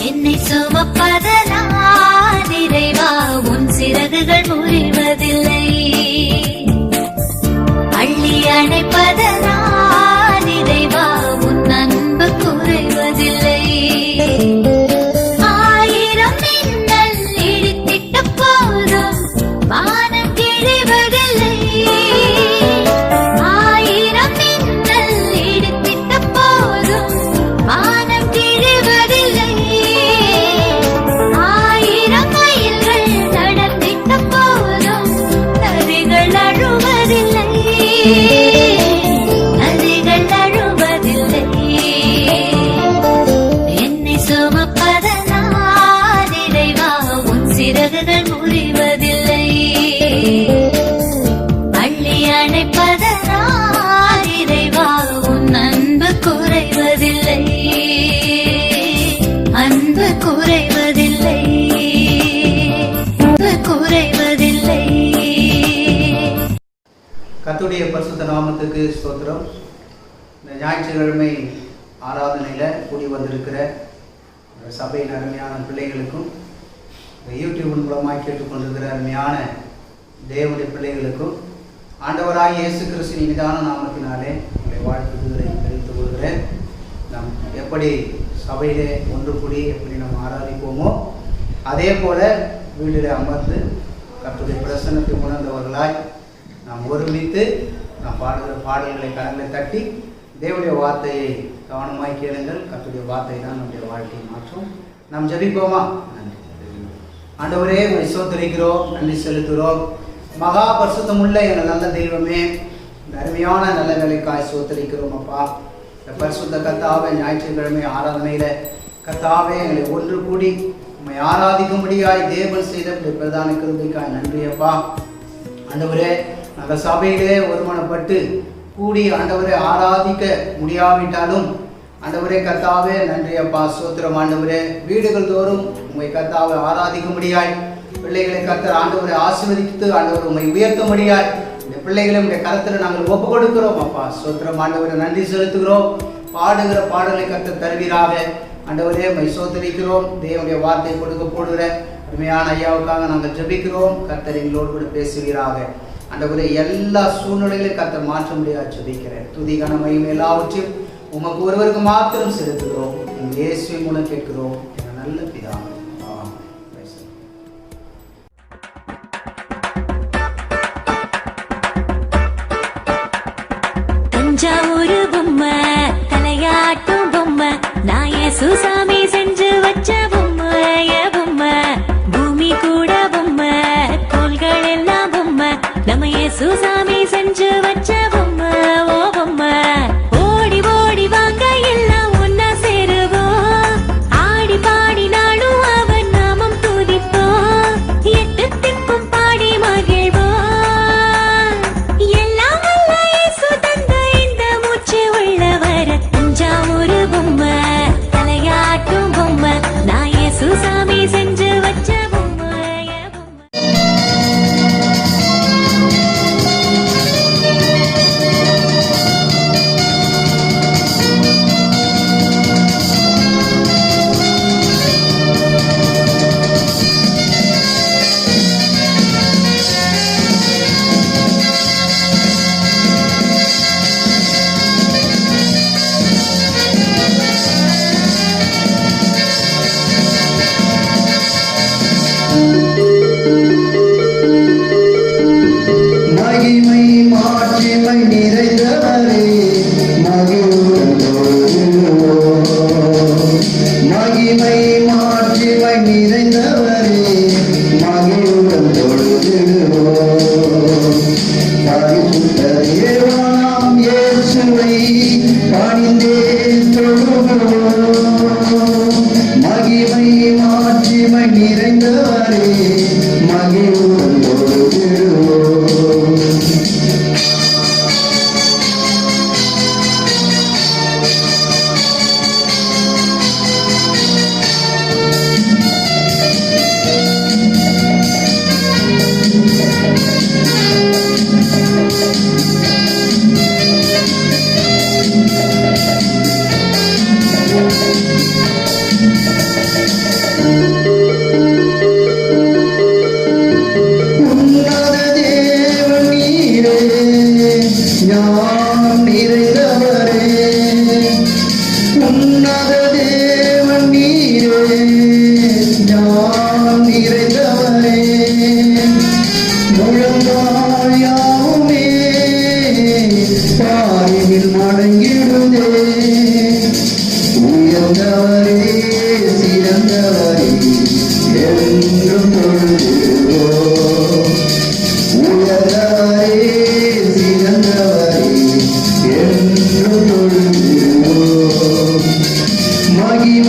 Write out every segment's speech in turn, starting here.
என்னை சுமப்பதனால் இறைவா உன் சிறகுகள் முறிவதில்லை. அள்ளி அணைப்பதனால் இறைவா உன் அன்பு குறைவதில்லை. கர்த்தருடைய பரிசுத்த நாமத்துக்கு ஸ்தோத்திரம். இந்த ஞாயிற்றுக்கிழமை ஆராதனையில் கூடி வந்திருக்கிற சபையின் அருமையான பிள்ளைகளுக்கும், யூடியூப் மூலமாக கேட்டுக்கொண்டிருக்கிற அருமையான தேவனுடைய பிள்ளைகளுக்கும் ஆண்டவராய் இயேசு கிறிஸ்துவின் இனிதான நாமத்தினாலே உங்களை வாழ்த்துக்களை தெரிவித்துக் கொள்கிறேன். நாம் எப்படி சபையிலே ஒன்று கூடி எப்படி நாம் ஆராதிப்போமோ அதே போல வீட்டில் அமர்ந்து கர்த்தருடைய பிரசன்னத்தை உணர்ந்தவர்களாய் நாம் ஒருமித்து நாம் பாடுகிற பாடல்களை கரங்களை தட்டி தேவனுடைய வார்த்தையை கவனமாய் கேளுங்கள். கர்த்தருடைய வார்த்தை தான் நம்முடைய வாழ்க்கையை மாற்றும். நாம் ஜெபிப்போமா? நன்றி ஆண்டவரே, உம்மை ஸ்தோத்திரிக்கிறோம், நன்றி செலுத்துகிறோம். மகா பரிசுத்தமுள்ள எங்கள் நல்ல தெய்வமே, இந்த அருமையான நல்ல வேலைக்காய் ஸ்தோத்திரிக்கிறோம். அப்பா, இந்த பரிசுத்த கர்த்தாவே ஞாயிற்றுக்கிழமை ஆராதனையில் கர்த்தாவே எங்களை ஒன்று கூடி உம்மை ஆராதிக்கும்படியாய் தேவன் செய்த பிரதான கிருபைக்காய் நன்றி அப்பா. ஆண்டவரே, நாங்கள் சபையிலே ஒருமனப்பட்டு கூடி ஆண்டவரை ஆராதிக்க முடியாவிட்டாலும் ஆண்டவரே கர்த்தாவே நன்றி அப்பா, ஸ்தோத்திரம். ஆண்டவரே, வீடுகள் தோறும் உம்மை கர்த்தாவை ஆராதிக்க முடியாய் பிள்ளைகளை கர்த்தர் ஆண்டவரை ஆசீர்வதித்து ஆண்டவர் உம்மை உயர்த்த முடியாய் இந்த பிள்ளைகளை உடைய கருத்தில் நாங்கள் ஒப்பு கொடுக்கிறோம் அப்பா, ஸ்தோத்திரம். ஆண்டவரை நன்றி செலுத்துகிறோம். பாடுகிற பாடலை கர்த்தர் தருவீராக ஆண்டவரே, உம்மை ஸ்தோத்திரிக்கிறோம். தேவனுடைய வார்த்தை கொடுக்க போடுகிற அருமையான ஐயாவுக்காக நாங்கள் ஜெபிக்கிறோம். கர்த்தர் எங்களோடு கூட பேசுவீராக ஆண்டவரே. எல்லா சூழ்நிலையிலும் கர்த்தர் மாற்ற முடியாது ஜெபிக்கிறேன். துதி கனமையும் எல்லாவற்றையும் உமக்கு ஒருவருக்கு மாத்திரம் செலுத்துகிறோம். எங்கள் இயேசுவின் மூலம் கேட்கிறோம் நல்ல பிதாவே. தஞ்சாவூர் பொம்மை, தலையாட்டும் பொம்மை, நான் சுசாமி செஞ்சு வச்ச பொம்மை, பொம்மை பூமி கூட பொம்மை, தோள்கள் எல்லாம் பொம்மை, நம்ம சுசாமி செஞ்சு வச்ச பொம்மை, ஓ பொம்மை. ஓடி ஓடி வாங்க எல்லாம் ஒன்னா சேருவோம், ஆடி பாடி நாளும் அவன் நாமம் துதிப்போம், எட்டு திக்கும் பாடி மகிழ்வோம். எல்லாம் வல்ல இயேசு தந்த இந்த மூச்சு உள்ளவர தஞ்சாவூர் பொம்மை, தலையாட்டும் பொம்மை, நான் சுசாமி செஞ்சு வச்ச பொம்மை,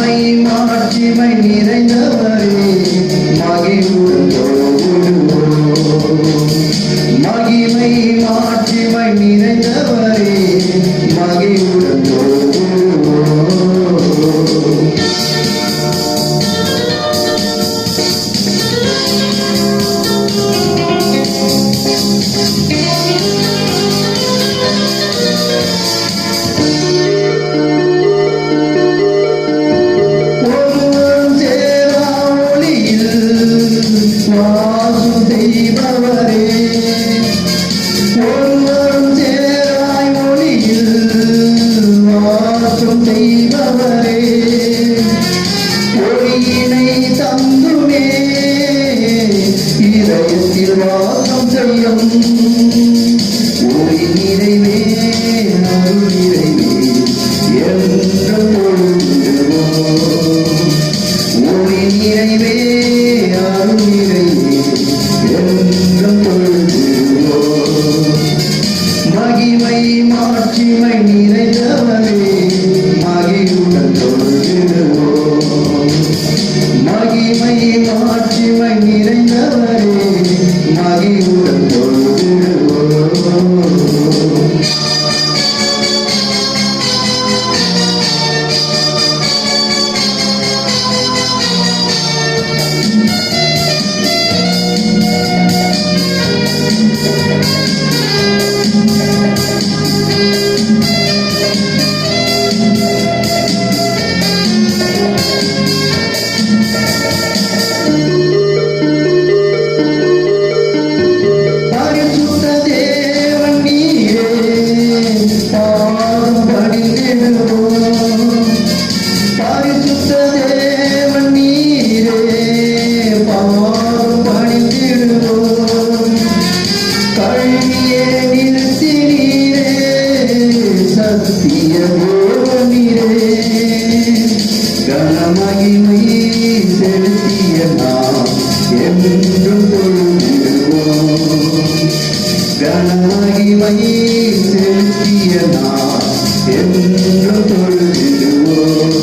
மகிமை மாட்சிமை நிறைந்தவரே மகிழ்வுடன் தொழுதிடுவோம். மகிமை மாட்சிமை நிறைந்தவரே மகிழ்வுடன் தொழுதிடுவோம். மகிமை மாட்சிமை நிறைந்தவரே மகிழ்வுடன் தொழுதிடுவோம். மகிமை மாட்சிமை நிறைந்தவரே மகிழ்வுடன் தொழுதிடுவோம். கனமகிமை செலுத்திய நாம் என்றும் தொழுதிடுவோம். கனமகிமை செலுத்திய நாம் என்றும் தொழுதிடுவோம்.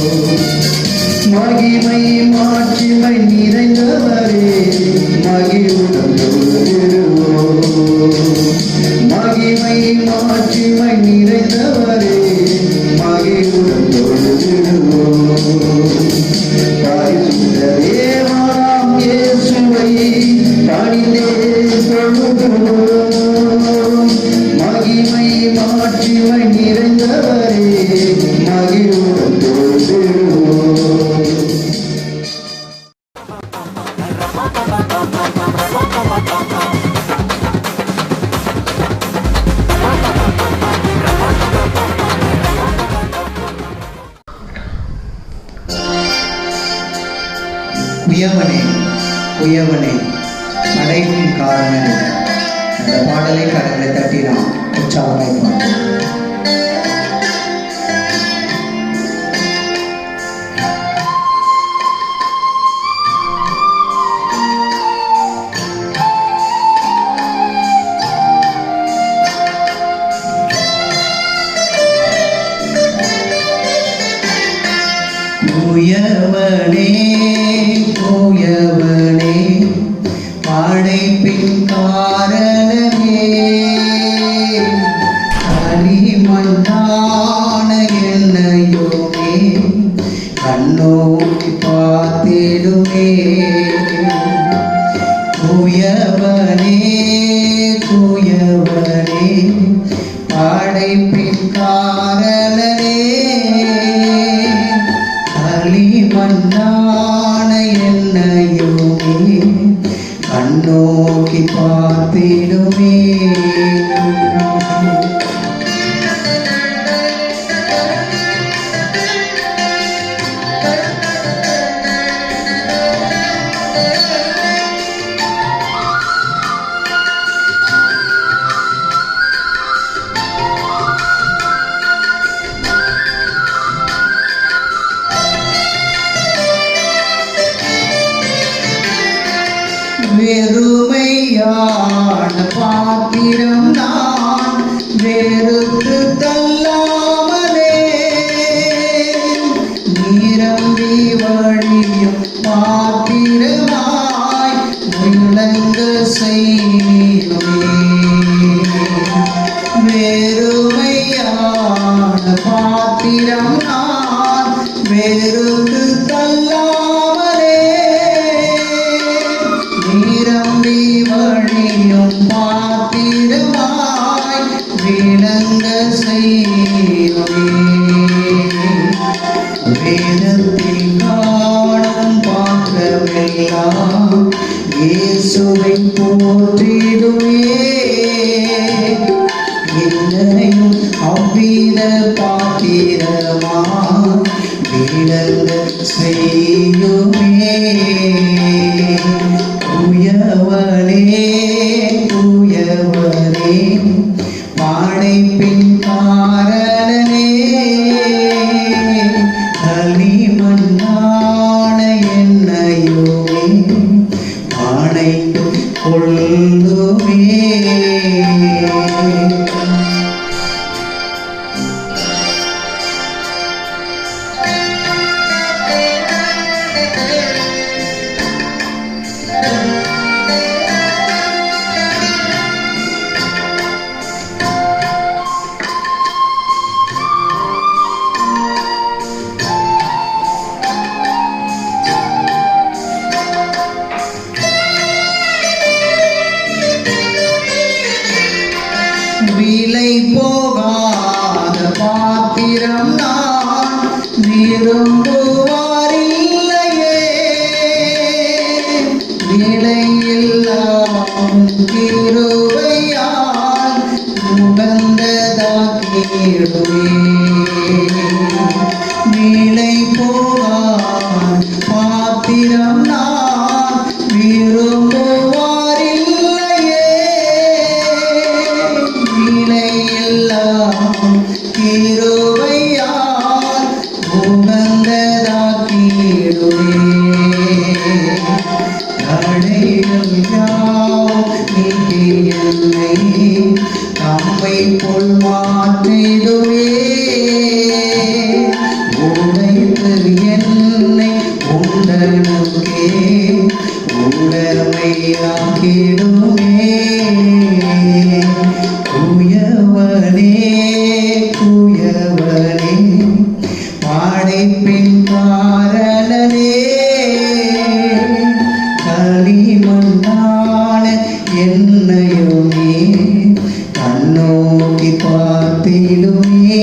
மகிமை மாட்சிமை நிறைந்தவரே மகிழ்வுடன் தொழுதிடுவோம். மகிமை மாட்சிமை நிறைந்தவரே மகிழ்வுடன் தொழுதிடுவோம். பரிசுத்த தேவனாம் இயேசுவை பணிந்தே தொழுதிடுவோம். மகிமை மாட்சிமை நிறைந்தவரே மகிழ்வுடன் தொழுதிடுவோம். உயவனே உயவனே அடைப்பின் காரணமே. அந்த பாடலை கடவுளை தட்டி நாம் உற்சாகமாய் பார்ப்போம். உயவனே உயவனே படைப்பின் காரணமே களிமண்ணான என்னையோமே கண்ணோக்கி பார்த்திடுமே. உயவனே உயவனே படைப்பின் காரணமே களிமண்ணான என்னையோமே கண்ணோக்கி பார்த்திடுமே. வெறுமையான பாத்திரம் நான் வெறுத்து தள்ளாமலே நிரம்பி செய்யும் பாத்திரமாய் விளங்க செய்யுமே. வேறுமையான பாத்திரம் நான் வேறுக்கு தள்ளாமலே நிரம்பி வழியும் பாத்திரமாய் விளங்க செய்யுமே. வேதத்தில் காணும் பாத்திரமெல்லாம் இயேசுவை போற்றிடுமே. என்னையும் அவ்வித பாத்திரமா விளங்க செய்யுமே. உயவனே உயவனே படைப்பின் காரணனே களிமண்ணான என்னையுமே அணைத்து கொள்ளுமே. விலை போகாத பாத்திரம் நான் விரும்புவாரில்லையே. விலையில்லாம் கிருபையால் உகந்ததாக்கிடுவே. விலை போகாத பாத்திரம் நான் விரும்புவாரில்லையே. விலையெல்லாம் கிருபையால் உகந்ததாக்கிடுவே. தடைகள் யாவும் நீக்கி என்னை தம்மை போல் மாற்றிடுவே. உடைத்து என்னை உண்டனுக்கே உடமையாக்கிடுமே. குயவனே குயவனே படைப்பின் காரணனே களிமண்ணான என்னையுமே கண்ணோக்கி பார்த்திடுமே.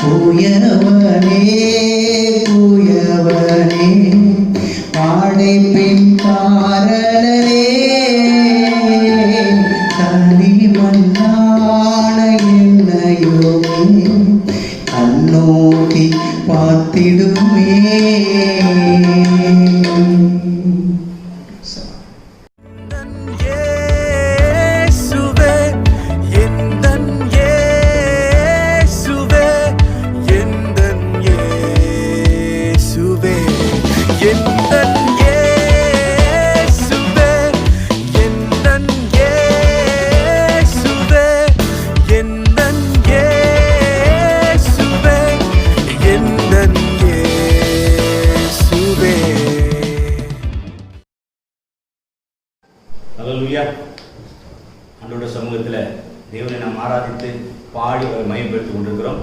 குயவனே குயவனே படைப்பின் காரணனே களிமண்ணான என்னையுமே கண்ணோக்கி பார்த்திடுமே. அல்லேலூயா. ஆண்டவருடைய சமூகத்தில் தேவனை நாம் ஆராதித்து பாடி அவரை மகிமைப்படுத்திக் கொண்டிருக்கிறோம்.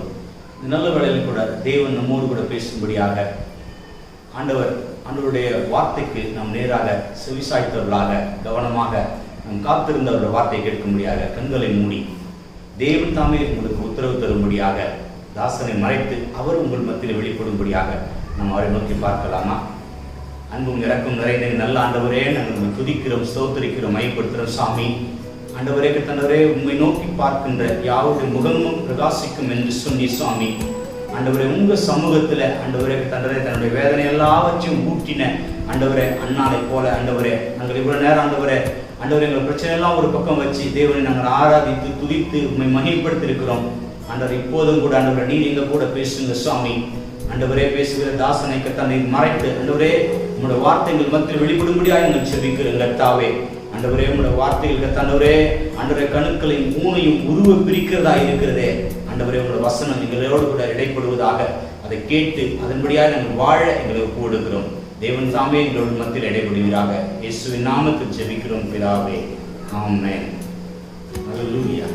இந்த நல்ல வேளையில் கூட தேவன் நம்மோடு கூட பேசும்படியாக ஆண்டவருடைய வார்த்தைக்கு நாம் நேராக செவிசாய்த்தவர்களாக கவனமாக நாம் காத்திருந்தவருடைய வார்த்தை கேட்கும்படியாக கண்களை மூடி தேவன் தாமே உங்களுக்கு உத்தரவு தரும்படியாக தாசனை மறைத்து அவர் உங்கள் மத்தியில் வெளிப்படும்படியாக நாம் அவரை நோக்கி பார்க்கலாமா? அன்பும் இறக்கும் நிறைந்த நல்ல ஆண்டவரே, நாங்கள் துதிக்கிறோம், ஸ்தோத்திரிக்கிறோம், மையப்படுத்துகிறோம் சாமி. ஆண்டவரே கர்த்தரே, உம்மை நோக்கி பார்க்கின்ற யாருடைய முகமும் பிரகாசிக்கும் என்று சொன்னி சுவாமி. ஆண்டவரே உங்கள் சமூகத்தில் ஆண்டவரே கர்த்தரே தன்னுடைய வேதனை எல்லாவற்றையும் ஊட்டின ஆண்டவரே அண்ணாலை போல ஆண்டவரே நாங்கள் இவ்வளவு நேரம் ஆண்டவரே எங்கள் பிரச்சனை எல்லாம் ஒரு பக்கம் வச்சு தேவனை நாங்கள் ஆராதித்து துதித்து உண்மை மகிமைப்படுத்தியிருக்கிறோம். ஆண்டவர் இப்போதும் கூட ஆண்டவரே நீர் எங்க கூட பேசுங்க சுவாமி. ஆண்டவரே பேசுகிற தாசனை கர்த்தனை மறைத்து ஆண்டவரே உங்களுடைய வார்த்தைகள் மத்தியில் வெளிப்படும்படியாக எங்கள் செபிக்கிறோம் கர்த்தாவே. ஆண்டவரே உங்களுடைய வார்த்தைகள் கர்த்தாண்டவரே ஆண்டவரே கணுக்களையும் ஊனையும் உருவ பிரிக்கிறதா இருக்கிறதே. ஆண்டவரே உங்களுடைய வசனம் எங்களோடு கூட இடைப்படுவதாக அதை கேட்டு அதன்படியாக நாங்கள் வாழ எங்களுக்கு கூடுகிறோம். தேவன் தாமே எங்களோட மத்தியில் இடைபடுவீராக. இயேசுவின் நாமத்தில் ஜெபிக்கிறோம் பிதாவே, ஆமென். அல்லேலூயா.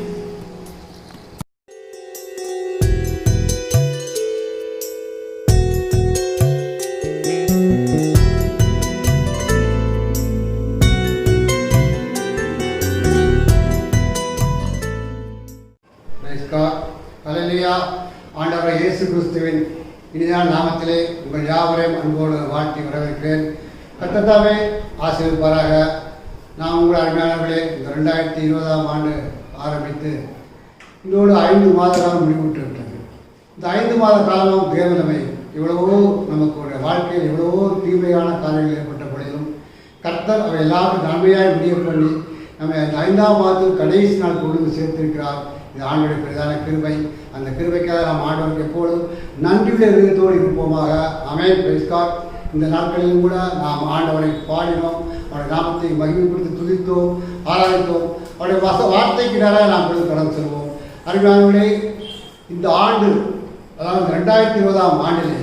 அல்லேலூயா. ஆண்டவர் இயேசு கிறிஸ்துவின் இனிதான நாமத்திலே உங்கள் யாவரையும் அன்போடு வாழ்த்தி வரவேற்கிறேன். கர்த்தத்தாவே ஆசீர்வதிப்பாராக. நான் உங்கள் அருமையானவர்களே, இந்த 2020ஆம் ஆண்டு ஆரம்பித்து இதோடு 5 மாத காலம் முடிவுற்று விட்டது. இந்த 5 மாத காலம் தேவனமை இவ்வளவோ நமக்கு வாழ்க்கையில் எவ்வளவோ தீமையான காரியங்கள் ஏற்பட்ட பொழுதும் கர்த்தர் அவை எல்லாருக்கும் நன்மையாய் முடிய பண்ணி நம்ம அந்த 5ஆம் மாதத்தில் கடைசி நாள் கொண்டு சேர்த்திருக்கிறார். இது ஆண்டோடைய பெரிதான கிருபை. அந்த கிருபைக்காக நாம் ஆண்டவருக்கு எப்பொழுதும் நன்றியுடைய விதத்தோடு இருப்போமாக. ஆமென். Price God. இந்த நாட்களிலும் கூட நாம் ஆண்டவரை பாடினோம், அவருடைய நாமத்தை மகிமைப்படுத்தி துதித்தோம், ஆராய்த்தோம். அவருடைய வார்த்தைக்கு நேராக நாம் பொழுது கடந்து செல்வோம். அருமையானவர்களே, இந்த ஆண்டு அதாவது 2020ஆம் ஆண்டிலே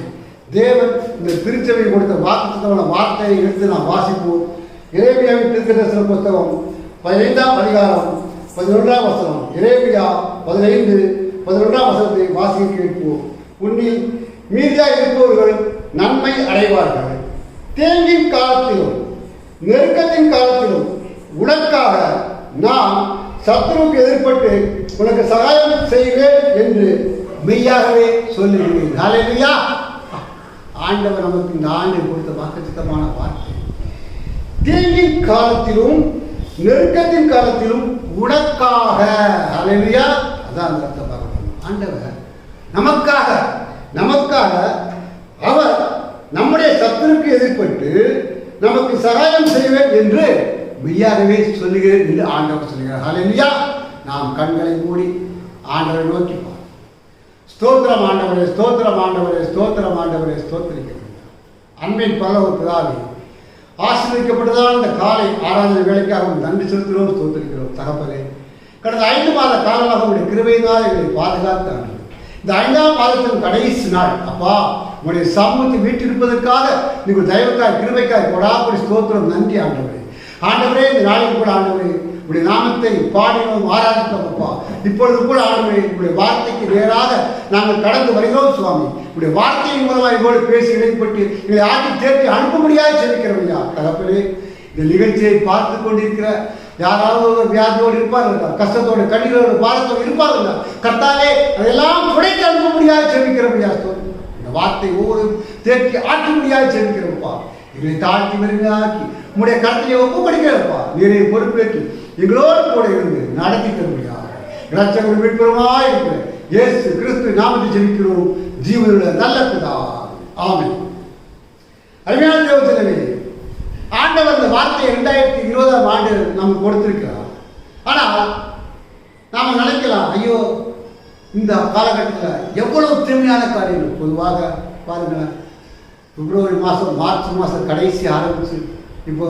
தேவன் இந்த திருச்சபை கொடுத்த வாக்குத்தத்தமான வார்த்தையை எடுத்து நாம் வாசிப்போம். எரேமியாவின் தீர்க்கதரிசன புத்தகம் 15ஆம் அதிகாரம் 11ஆம் வசனம். எரேமியா 15:11ஆம் வசனத்தை வாசிக்க கேட்போம். உன்னில் மீதியாக இருப்பவர்கள் நன்மை அடைவார்கள். தேங்கின் காலத்திலும் நெருக்கத்தின் காலத்திலும் உனக்காக நான் சத்துருவுக்கு எதிர்பட்டு உனக்கு சகாயம் செய்வேன் என்று மெய்யாகவே சொல்லுகிறேன். ஹல்லேலூயா. ஆண்டவர் நமக்கு இந்த ஆண்டு கொடுத்த வாக்குத்தத்தமான வார்த்தை. தேங்கின் காலத்திலும் நெருக்கத்தின் காலத்திலும் உனக்காக. ஹல்லேலூயா. அதான் அந்த அர்த்தம் பார்க்கணும். ஆண்டவர் நமக்காக அவர் நம்முடைய சத்துருக்கு எதிர்பட்டு நமக்கு சகாயம் செய்வேன் என்று மெய்யாகவே சொல்லுகிறேன் என்று ஆண்டவர் சொல்லுகிறார். ஹல்லேலூயா. நாம் கண்களை மூடி ஆண்டவரை நோக்கி பார்ப்போம். ஸ்தோத்திரம் ஆண்டவரே, ஸ்தோத்திரம் ஆண்டவரே, ஸ்தோத்திரம் ஆண்டவரே, ஸ்தோத்திரிக்கிறேன். அன்பின் பரலோக பிதாவே, ஆசீர்வதிக்கப்பட்டதான இந்த காலை ஆராதனை வேலைக்காக நன்றி செலுத்துகிறோம், ஸ்தோத்திரிக்கிறோம். தகப்பனே, கடந்த 5 மாத காலமாக உங்களுடைய கிருபையினால் எங்களை பாதுகாத்து ஆண்டு இந்த 5ஆம் மாதத்தின் கடைசி நாள் அப்பா உங்களுடைய சமூகத்தை வீட்டிருப்பதற்காக நீங்கள் தயவுக்காய் கிருபைக்காய் கொடாப்படி ஸ்தோத்திரம். நன்றி ஆண்டவரே. ஆண்டவரே, இந்த நாளில் கூட ஆண்டவரே உடைய நாமத்தை பாடினோம், ஆராதித்தோம். அப்பா இப்பொழுது கூட ஆண்டவரே உங்களுடைய வார்த்தைக்கு நேராக நாங்கள் கடந்து வருகிறோம் சுவாமி. உங்களுடைய வார்த்தையின் மூலமாக இவ்வளவு பேசி இடைப்பட்டு எங்களை ஆட்டி தேர்த்தி அனுப்ப முடியாது செலுக்கிறோம். ஐயா தகப்பனே, இந்த நிகழ்ச்சியை பார்த்து கொண்டிருக்கிற யாராவது ஒரு வியாதியோடு இருப்பார்கள், கஷ்டத்தோடு கண்ணீரோடு பாரத்தோடு இருப்பார்கள். கர்த்தாவே, அதெல்லாம் துடைத்து அனுப்ப முடியாது செலுக்கிறோம். ஐயா இந்த வார்த்தை ஒவ்வொரு தேர்த்தி ஆற்ற முடியாது செலுக்கிறோம்ப்பா. எங்களை தாழ்த்தி வெறுமையாக்கி உங்களுடைய கருத்திலே ஒப்புக்கொடுக்கிறப்பா. நீரை பொறுப்பேற்று எங்களோடு கூட இருந்து நடத்தி தருமையாக இரட்சகர் மீட்பருமாய் இருக்கிற இயேசு கிறிஸ்து நாமத்தை ஜெபிக்கிறோம் ஜீவனுள்ள நல்ல பிதாவே. ஆமென். அருமையான தேவஜனமே, ஆண்டவர் இந்த வார்த்தையை 2020ஆம் ஆண்டு நமக்கு கொடுத்திருக்கிறார். ஆனால் நாம் நினைக்கலாம், ஐயோ இந்த காலகட்டத்தில் எவ்வளவு தீமையான காரியங்கள். பொதுவாக பாருங்களேன், பிப்ரவரி மாதம் மார்ச் மாதம் கடைசி ஆரம்பிச்சு இப்போ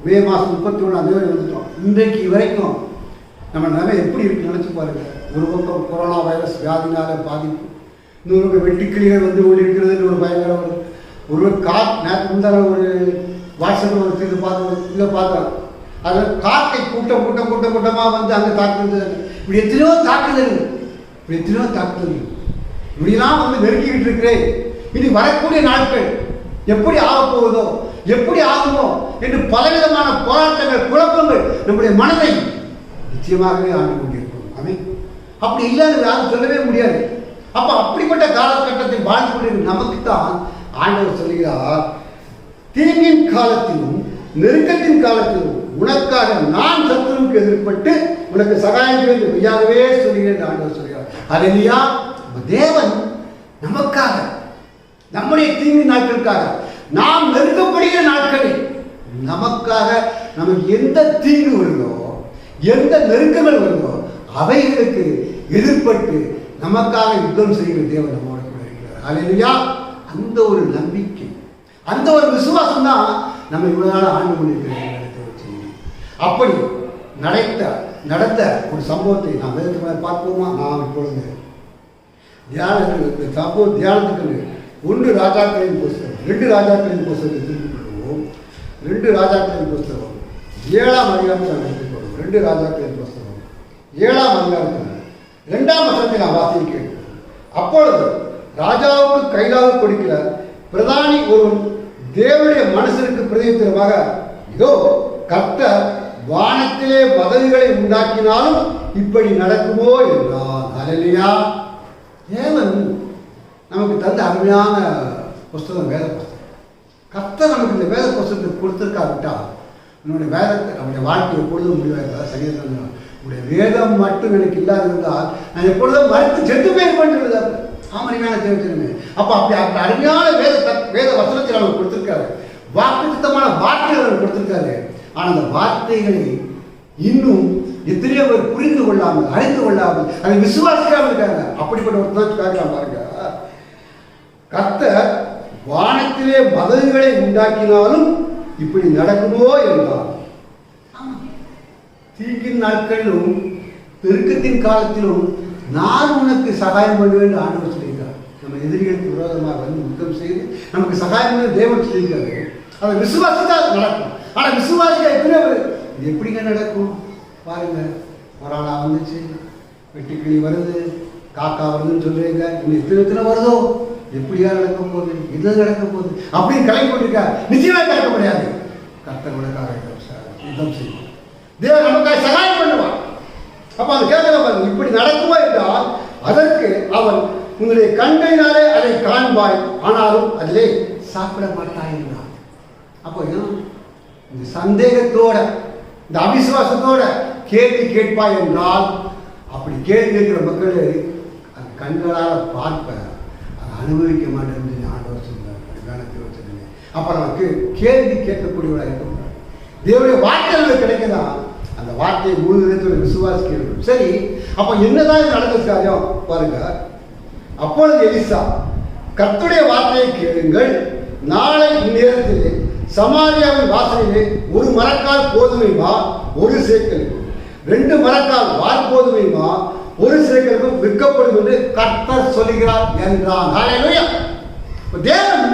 மே மாதம் 31ஆம் தேதி வந்துட்டோம். இன்றைக்கு வரைக்கும் நம்ம நிலைமை எப்படி இருக்குன்னு நினச்சி பாருங்கள். ஒரு பக்கம் கொரோனா வைரஸ் வியாதினால பாதிப்பு, இன்னொரு பக்கம் வெட்டுக்கிளிகள் வந்து கொண்டு இருக்கிறதுன்னு ஒரு பயங்கர ஒரு நேற்று முந்தான ஒரு வாட்ஸ்அப்பில் ஒரு இது பார்த்தோம். அதில் காக்கை கூட்டமாக வந்து அங்கே தாக்குறது. இப்படி எத்தனையோ தாக்குதல், இப்படிலாம் வந்து நெருக்கிக்கிட்டு இருக்கிறேன். இனி வரக்கூடிய நாட்கள் எப்படி ஆகப்போகுதோ, எப்படி ஆகுமோ என்று பலவிதமான போராட்டங்கள், குழப்பங்கள் நம்முடைய மனதை நிச்சயமாகவே ஆண்டு கொண்டிருக்கிறோம். ஆமென். அப்படி இல்லைன்னு யாரும் சொல்லவே முடியாது. அப்போ அப்படிப்பட்ட காலகட்டத்தை வாழ்ந்து கொண்டிருக்கிற நமக்கு தான் ஆண்டவர் சொல்கிறார், தீங்கின் காலத்திலும் நெருக்கத்தின் காலத்திலும் உனக்காக நான் சத்துருவுக்கு எதிர்பட்டு உனக்கு சகாயம் செய்வது மெய்யாகவே சொல்கிறேன் என்று ஆண்டவர் சொல்கிறார். ஹல்லேலூயா. தேவன் நமக்காக, நம்முடைய தீங்கு நாட்களுக்காக, நாம் நெருக்கப்படுகிற நாட்களில் நமக்காக நமக்கு எந்த தீங்கு வருதோ, எந்த நெருக்கங்கள் வருதோ அவைகளுக்கு எதிர்பட்டு நமக்காக யுத்தம் செய்கிற தேவன் நம்மோட கூட இருக்கிறார். ஹல்லேலூயா. அந்த ஒரு நம்பிக்கை, அந்த ஒரு விசுவாசம் தான் நம்ம இவ்வளவு நாள் ஆண்டு கொண்டிருக்கிறோம். அப்படி நடந்த ஒரு சம்பவத்தை நாம் வேதத்துக்கு பார்ப்போமா? நாம் இப்பொழுது தியானத்துக்கு 1 ராஜாக்களின் புஸ்தகம் 2 ராஜாக்களின் புஸ்தகத்தை திருப்பிக் கொள்வோம். 2 ராஜாக்களின் புஸ்தகம் 7ஆம் அதிகாரத்தை நாம் எடுத்துக்கொள்வோம். 2 ராஜாக்களின் புஸ்தகம் 7ஆம் அதிகாரத்தில் 2ஆம் வசனத்தை நாம் வாசிக்க கேட்கிறோம். அப்பொழுது ராஜாவுக்கு கைலாக கொடுக்கிற பிரதானி ஒருவன் தேவனுடைய மனுஷனுக்கு பிரதியுத்தரமாக, இதோ கர்த்தர் வானத்திலே பதவிகளை உண்டாக்கினாலும் இப்படி நடக்குமோ என்றான். ஹல்லேலூயா. தேவன் நமக்கு தந்த அருமையான புஸ்தகம் வேத புஸ்தகம். கர்த்தர் நமக்கு இந்த வேத புஸ்தகத்தை கொடுத்திருக்காவிட்டால் நம்முடைய வேதத்தை நம்முடைய வாழ்க்கை எப்பொழுதும் முடிவாக சங்கீதம், உடைய வேதம் மட்டும் எனக்கு இல்லாது இருந்தால் நான் எப்பொழுதும் மறுத்து செத்து போய் கொண்டிருந்தார். அருமையான தேவத்தினமே. அப்போ அப்படி அருமையான வேத வசனத்தை நமக்கு கொடுத்திருக்காரு. வாக்குத்தத்தமான வார்த்தைகளை நமக்கு கொடுத்திருக்காரு. ஆனால் அந்த வார்த்தைகளை இன்னும் எத்தனையோ பேர் புரிந்து கொள்ளாமல், அறிந்து கொள்ளாமல், அதை விசுவாசிக்காமல் இருக்காங்க. அப்படிப்பட்ட ஒரு தான் கேட்கலாம் பாருங்க. கர்த்தர் வானத்திலே பதவிகளை உண்டாக்கினாலும் இப்படி நடக்குமோ என்றார். தீங்கின் நாட்களிலும் பெருக்கத்தின் காலத்திலும் நான் உனக்கு சகாயம் பண்ணுவேன் என்று ஆண்டவர் சொல்லியிருக்கார். நம்ம எதிரிகளுக்கு விரோதமாக வந்து யுத்தம் செய்து நமக்கு சகாயம் பண்ண தேவன் சொல்லியிருக்காரு. அதை விசுவாசித்தால் நடக்கும். ஆனால் விசுவாசிக்க எத்தனை இது எப்படிங்க நடக்கும் பாருங்க. கொரோனா வந்துச்சு, வெட்டுக்கிளி வருது, காக்கா வருதுன்னு சொல்றீங்க. இன்னும் எத்தனை வருதோ, எப்படியா நடக்க போகுது, இது நடக்க போகுது அப்படின்னு கலை கொண்டிருக்கா. நிச்சயமா நடக்க முடியாது. கர்த்தர்களுக்காக யுத்தம் செய்யும். தேவன் நமக்காக சகாயம் பண்ணுவான். அப்ப அது கேட்க இப்படி நடக்குமா என்றால் அதற்கு அவன் உங்களுடைய கண்களினாலே அதை காண்பாய், ஆனாலும் அதிலே சாப்பிட மாட்டாய் என்றான். அப்போ இந்த சந்தேகத்தோட இந்த அவிசுவாசத்தோட கேள்வி கேட்பாய் என்றால், அப்படி கேள்வி கேட்கிற மக்கள் அந்த கண்களால் பார்ப்ப அதை அனுபவிக்க மாட்டேன்னு ஆண்டவர் சொன்னார். அப்ப நமக்கு கேள்வி கேட்கக்கூடியவராக இருக்க முடியாது. தேவனுடைய வார்த்தைகள் கிடைக்குதா அந்த வார்த்தையை முழு விதத்தோடு விசுவாசிக்கிறோம். சரி, அப்ப என்னதான் நடந்த காரியம் பாருங்க. அப்பொழுது எலிசா, கர்த்தருடைய வார்த்தையை கேளுங்கள், நாளை இந்நேரத்திலே சமாரியாவின் வாசலிலே 1 மரக்கால் கோதுமைமா 1 சேக்கலுக்கும் 2 மரக்கால் வார்கோதுமைமா 1 சேக்கலுக்கும் விற்கப்படும் என்று கர்த்தர் சொல்லுகிறார் என்றான். ஹல்லேலூயா. தேவன்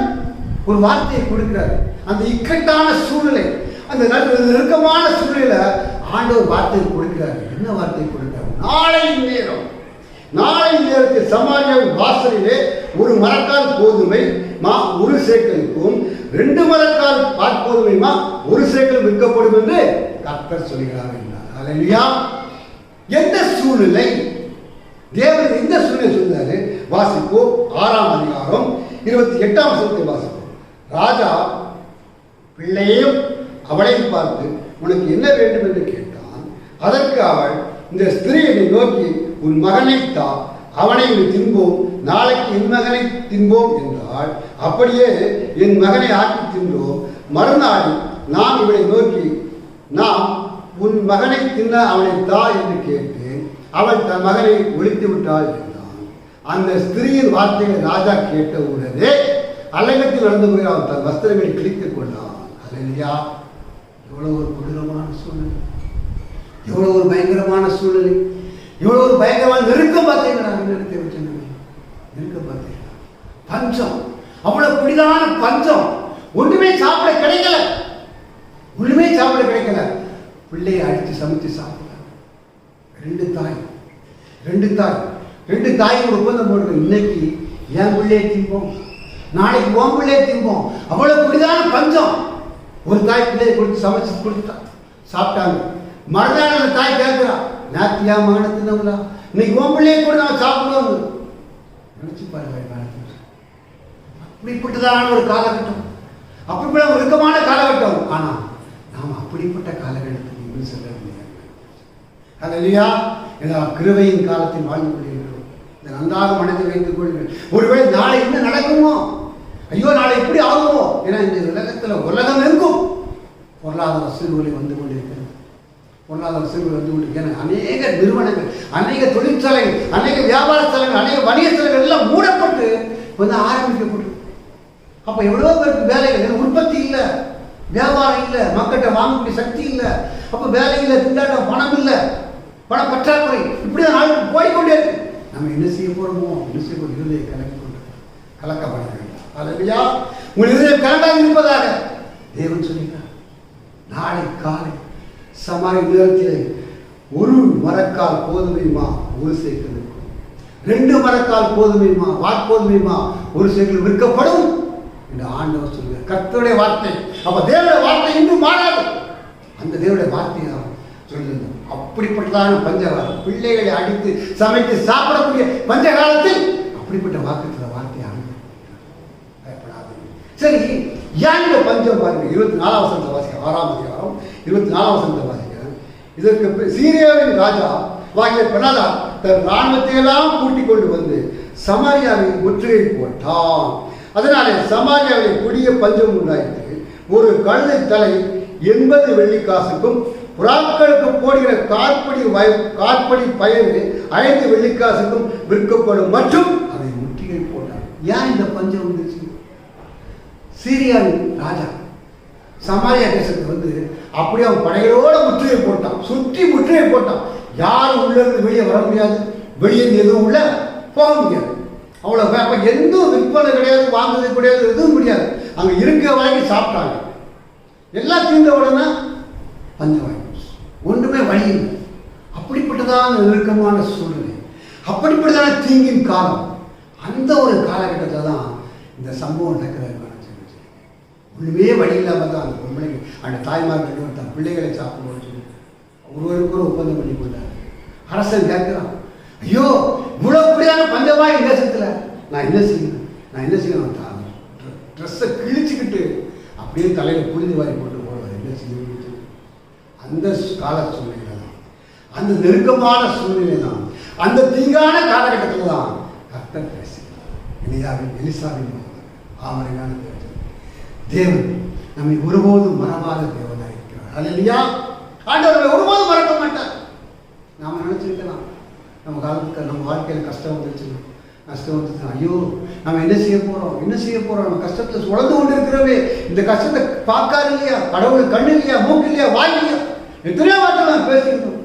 ஒரு வார்த்தையை கொடுக்கிறார். அந்த இக்கட்டான சூழ்நிலை, அந்த நெருக்கமான சூழ்நிலையில ஆண்டவர் வார்த்தையை கொடுக்கிறார். என்ன வார்த்தையை கொடுக்கிறார்? நாளை நேரத்தில் சமாரியாவின் வாசலிலே 1 மரக்கால் கோதுமை மா 1 சேக்கலுக்கும் 2 மரக்கால் வார்கோதுமைமா 1 சேக்கலும் விற்கப்படும் என்று கர்த்தர் சொல்கிறார் என்றார். ஹல்லேலூயா. எந்த சூழ்நிலை தேவன் எந்த சூழ்நிலை சொல்றாரு? வாசிப்போம். 6ஆம் அதிகாரம் 28ஆம் வசனத்தை வாசிப்போம். ராஜா பிள்ளையையும் அவளையும் பார்த்து, உனக்கு என்ன வேண்டும் என்று கேட்டான். அதற்கு அவள், இந்த ஸ்திரீயை நோக்கி, உன் மகனை தா, அவனை தின்போம், நாளைக்கு என் மகனை தின்போம் என்றாள். அப்படியே என் மகனை ஆக்கி தின்றோம். மறுநாள் நான் இவளை நோக்கி, நாம் உன் மகனை தின்ன அவனை தா என்று கேட்டேன். அவள் தன் மகனை ஒழித்து விட்டாள் என்றான். அந்த ஸ்திரீயின் வார்த்தைகளை ராஜா கேட்ட உடனே அலங்கத்தில் நடந்து போய் அவன் தன் வஸ்திரங்களை கிழித்துக் கொண்டான். ஹல்லேலூயா. எவ்வளவு ஒரு கொடூரமான சூழ்நிலை, எவ்வளவு ஒரு பயங்கரமான சூழ்நிலை, எவ்வளவு ஒரு பயங்கரமான நெருக்கம் பார்த்தீங்களா? நெருக்கம் பார்த்தீங்களா? பஞ்சம், அவ்வளவு பிடிதான பஞ்சம். ஒண்ணுமே சாப்பிட கிடைக்கல, ஒண்ணுமே சாப்பிட கிடைக்கல. பிள்ளையை அடித்து சமைத்து சாப்பிட்டாங்க. 2 தாய் ஒரு ஒப்பந்தம் போட்டு, இன்னைக்கு என் பிள்ளையை திம்போம், நாளைக்கு உன் பிள்ளையை திம்போம். அவ்வளவு பிடிதான பஞ்சம். ஒரு தாய் பிள்ளையை கொடுத்து சமைச்சு கொடுத்தா சாப்பிட்டாங்க. மறுநாள் அந்த தாய் கேட்கிறா, நேத்தியா மகனை தின்னங்களா, இன்னைக்கு உன் பிள்ளையை கூட நம்ம சாப்பிடுவோம். நினைச்சு பாருங்க. அப்படிப்பட்டதான ஒரு காலகட்டம், அப்படிப்பட்ட ஒரு இறுக்கமான காலகட்டம். ஆனா நாம் அப்படிப்பட்ட காலகட்டத்துக்கு இன்னும் செல்ல முடியாது. ஹல்லேலூயா. கிருபையின் காலத்தில் வாழ்ந்து கொண்டிருக்கிறோம். இந்த நன்றாக மனதை வைத்துக் கொள்ளுங்கள். ஒருவேளை நாளை என்ன நடக்குமோ, ஐயோ நாளை எப்படி ஆகுமோ. ஏன்னா இந்த உலகம் எங்கும் பொருளாதார சீர்குலை வந்து கொண்டிருக்கிறது. பொருளாதார சீர்குலை வந்து கொண்டிருக்கிறது. அநேக நிறுவனங்கள், அநேக தொழிற்சாலைகள், அநேக வியாபார ஸ்தலங்கள், அநேக வணிக ஸ்தலங்கள் எல்லாம் மூடப்பட்டு வந்து ஆரம்பிக்கப்படும். அப்ப எவ்வளவு பேருக்கு வேலைகள், உற்பத்தி இல்லை, வியாபாரம் இல்லை, மக்கள்கிட்ட வாங்கக்கூடிய சக்தி இல்லை. அப்ப வேலை இல்லை, திண்டாட்டம், பணம் இல்லை, பண பற்றாக்குறை, இப்படிதான் நாளுக்கு போய்கொண்டே இருக்கு. நம்ம என்ன செய்ய போறோமோ, என்ன செய்ய போறோம், இருதயை கலக்கப்பட வேண்டும். அல்லேலூயா. உங்கள் இதயம் கலங்காது இருப்பதாக தேவன் சொல்கிறார். நாளை காலை சமாரி நேரத்திலே ஒரு மரக்கால் போதுமையுமா ஒரு சேக்கல் இருக்கும், 2 மரக்கால் போதுமையுமா வாட்போதுமையுமா ஒரு சேக்கல் விற்கப்படும் என்று ஆண்டவர் சொல்கிறார். கர்த்தருடைய வார்த்தை. அப்ப தேவனுடைய வார்த்தை இன்னும் மாறாது. அந்த தேவனுடைய வார்த்தையை சொல்லுங்க. அப்படிப்பட்டதான பஞ்சகாலம், பிள்ளைகளை அடித்து சமைத்து சாப்பிடக்கூடிய பஞ்சகாலத்தில் அப்படிப்பட்ட வார்த்தையை பயப்படாது. சரி, ஏன் இந்த பஞ்சம் பாருங்க. 24 வசனத்தை வாசிக்க, 6ஆம் அதிகாரம் 24 வசனத்தை வாசிக்க. இதற்கு சீரியாவின் ராஜா வாகிய பெனாதா தன் ராணுவத்தை எல்லாம் கூட்டிக் கொண்டு வந்து சமாரியாவை முற்றுகை போட்டான். அதனாலே சமாரியாவிலே கொடிய பஞ்சம் உண்டாயிற்று. ஒரு கழுதை தலை 80 வெள்ளிக்காசுக்கும் புறாக்களுக்கு போடுகிற காற்படி பயிர் 5 வெள்ளிக்காசுக்கும் விற்கப்படும் மற்றும் அதை முற்றுகை போட்டார். ஏன் இந்த பஞ்சம் வந்துச்சு? சீரியாவின் ராஜா சமாரியா தேசத்துக்கு வந்து அப்படியே அவன் படைகளோட முற்றுகை போட்டான். சுற்றி முற்றுகை போட்டான். யாரும் உள்ள இருந்து வெளியே வர முடியாது, வெளியே எதுவும் உள்ள போக முடியாது. அவ்வளோ எந்த விற்பனை கிடையாது, வாங்குறது கிடையாது, எதுவும் முடியாது. அங்கே இருக்க வாங்கி சாப்பிட்டாங்க. எல்லாம் தீர்ந்த உடனே பஞ்சம் வாங்கி ஒன்றுமே வழி இல்லை. அப்படிப்பட்டதான நெருக்கமான சூழ்நிலை, அப்படிப்பட்டதான தீங்கின் காலம். அந்த ஒரு காலகட்டத்தில் தான் இந்த சம்பவம் நடக்கிறது. ஒன்றுமே வழி இல்லாமல் தான் அந்த பொம்பளைங்க அந்த தாய்மார்கிட்ட தன் பிள்ளைகளை சாப்பிடுவோம் சொல்லி ஒருவருக்கு ஒரு ஒப்பந்தம் பண்ணி கொண்டார். அரசன் கேட்கிறான், ஐயோ இவ்வளோ அப்படியான பஞ்சமாக இந்த தேசத்தில் நான் என்ன செய்யணும்? ட்ரெஸ்ஸை கிழிச்சுக்கிட்டு அப்படியே தலையில் புரிந்து வாரி போட்டு போடுவார். என்ன செய்ய? அந்த கால சூழ்நிலை தான், அந்த நெருக்கமான சூழ்நிலை தான், அந்த தீங்கான காலகட்டத்தில் தான் கர்த்தர் பேசுகிறார். எலிசாவின் ஆமரையான தேவன் நம்மை ஒருபோதும் மறவாத தேவனாக இருக்கிறார். அல்லேலூயா. ஆண்டவர் ஒருபோதும் மறக்க மாட்டார். நாம் நினைச்சிருக்கலாம், நம்ம காலத்துக்கு நம்ம வாழ்க்கையில் கஷ்டம் வந்துச்சுன்னா ஐயோ நம்ம என்ன செய்ய போறோம் நம்ம கஷ்டத்தில் சுழந்து கொண்டு இருக்கிறவே, இந்த கஷ்டத்தை பார்க்காது இல்லையா, கடவுள் கண்ணு இல்லையா, மூக்கு இல்லையா, வாய் இல்லையா, எத்தனையோ வார்த்தை நான் பேசியிருக்கோம்.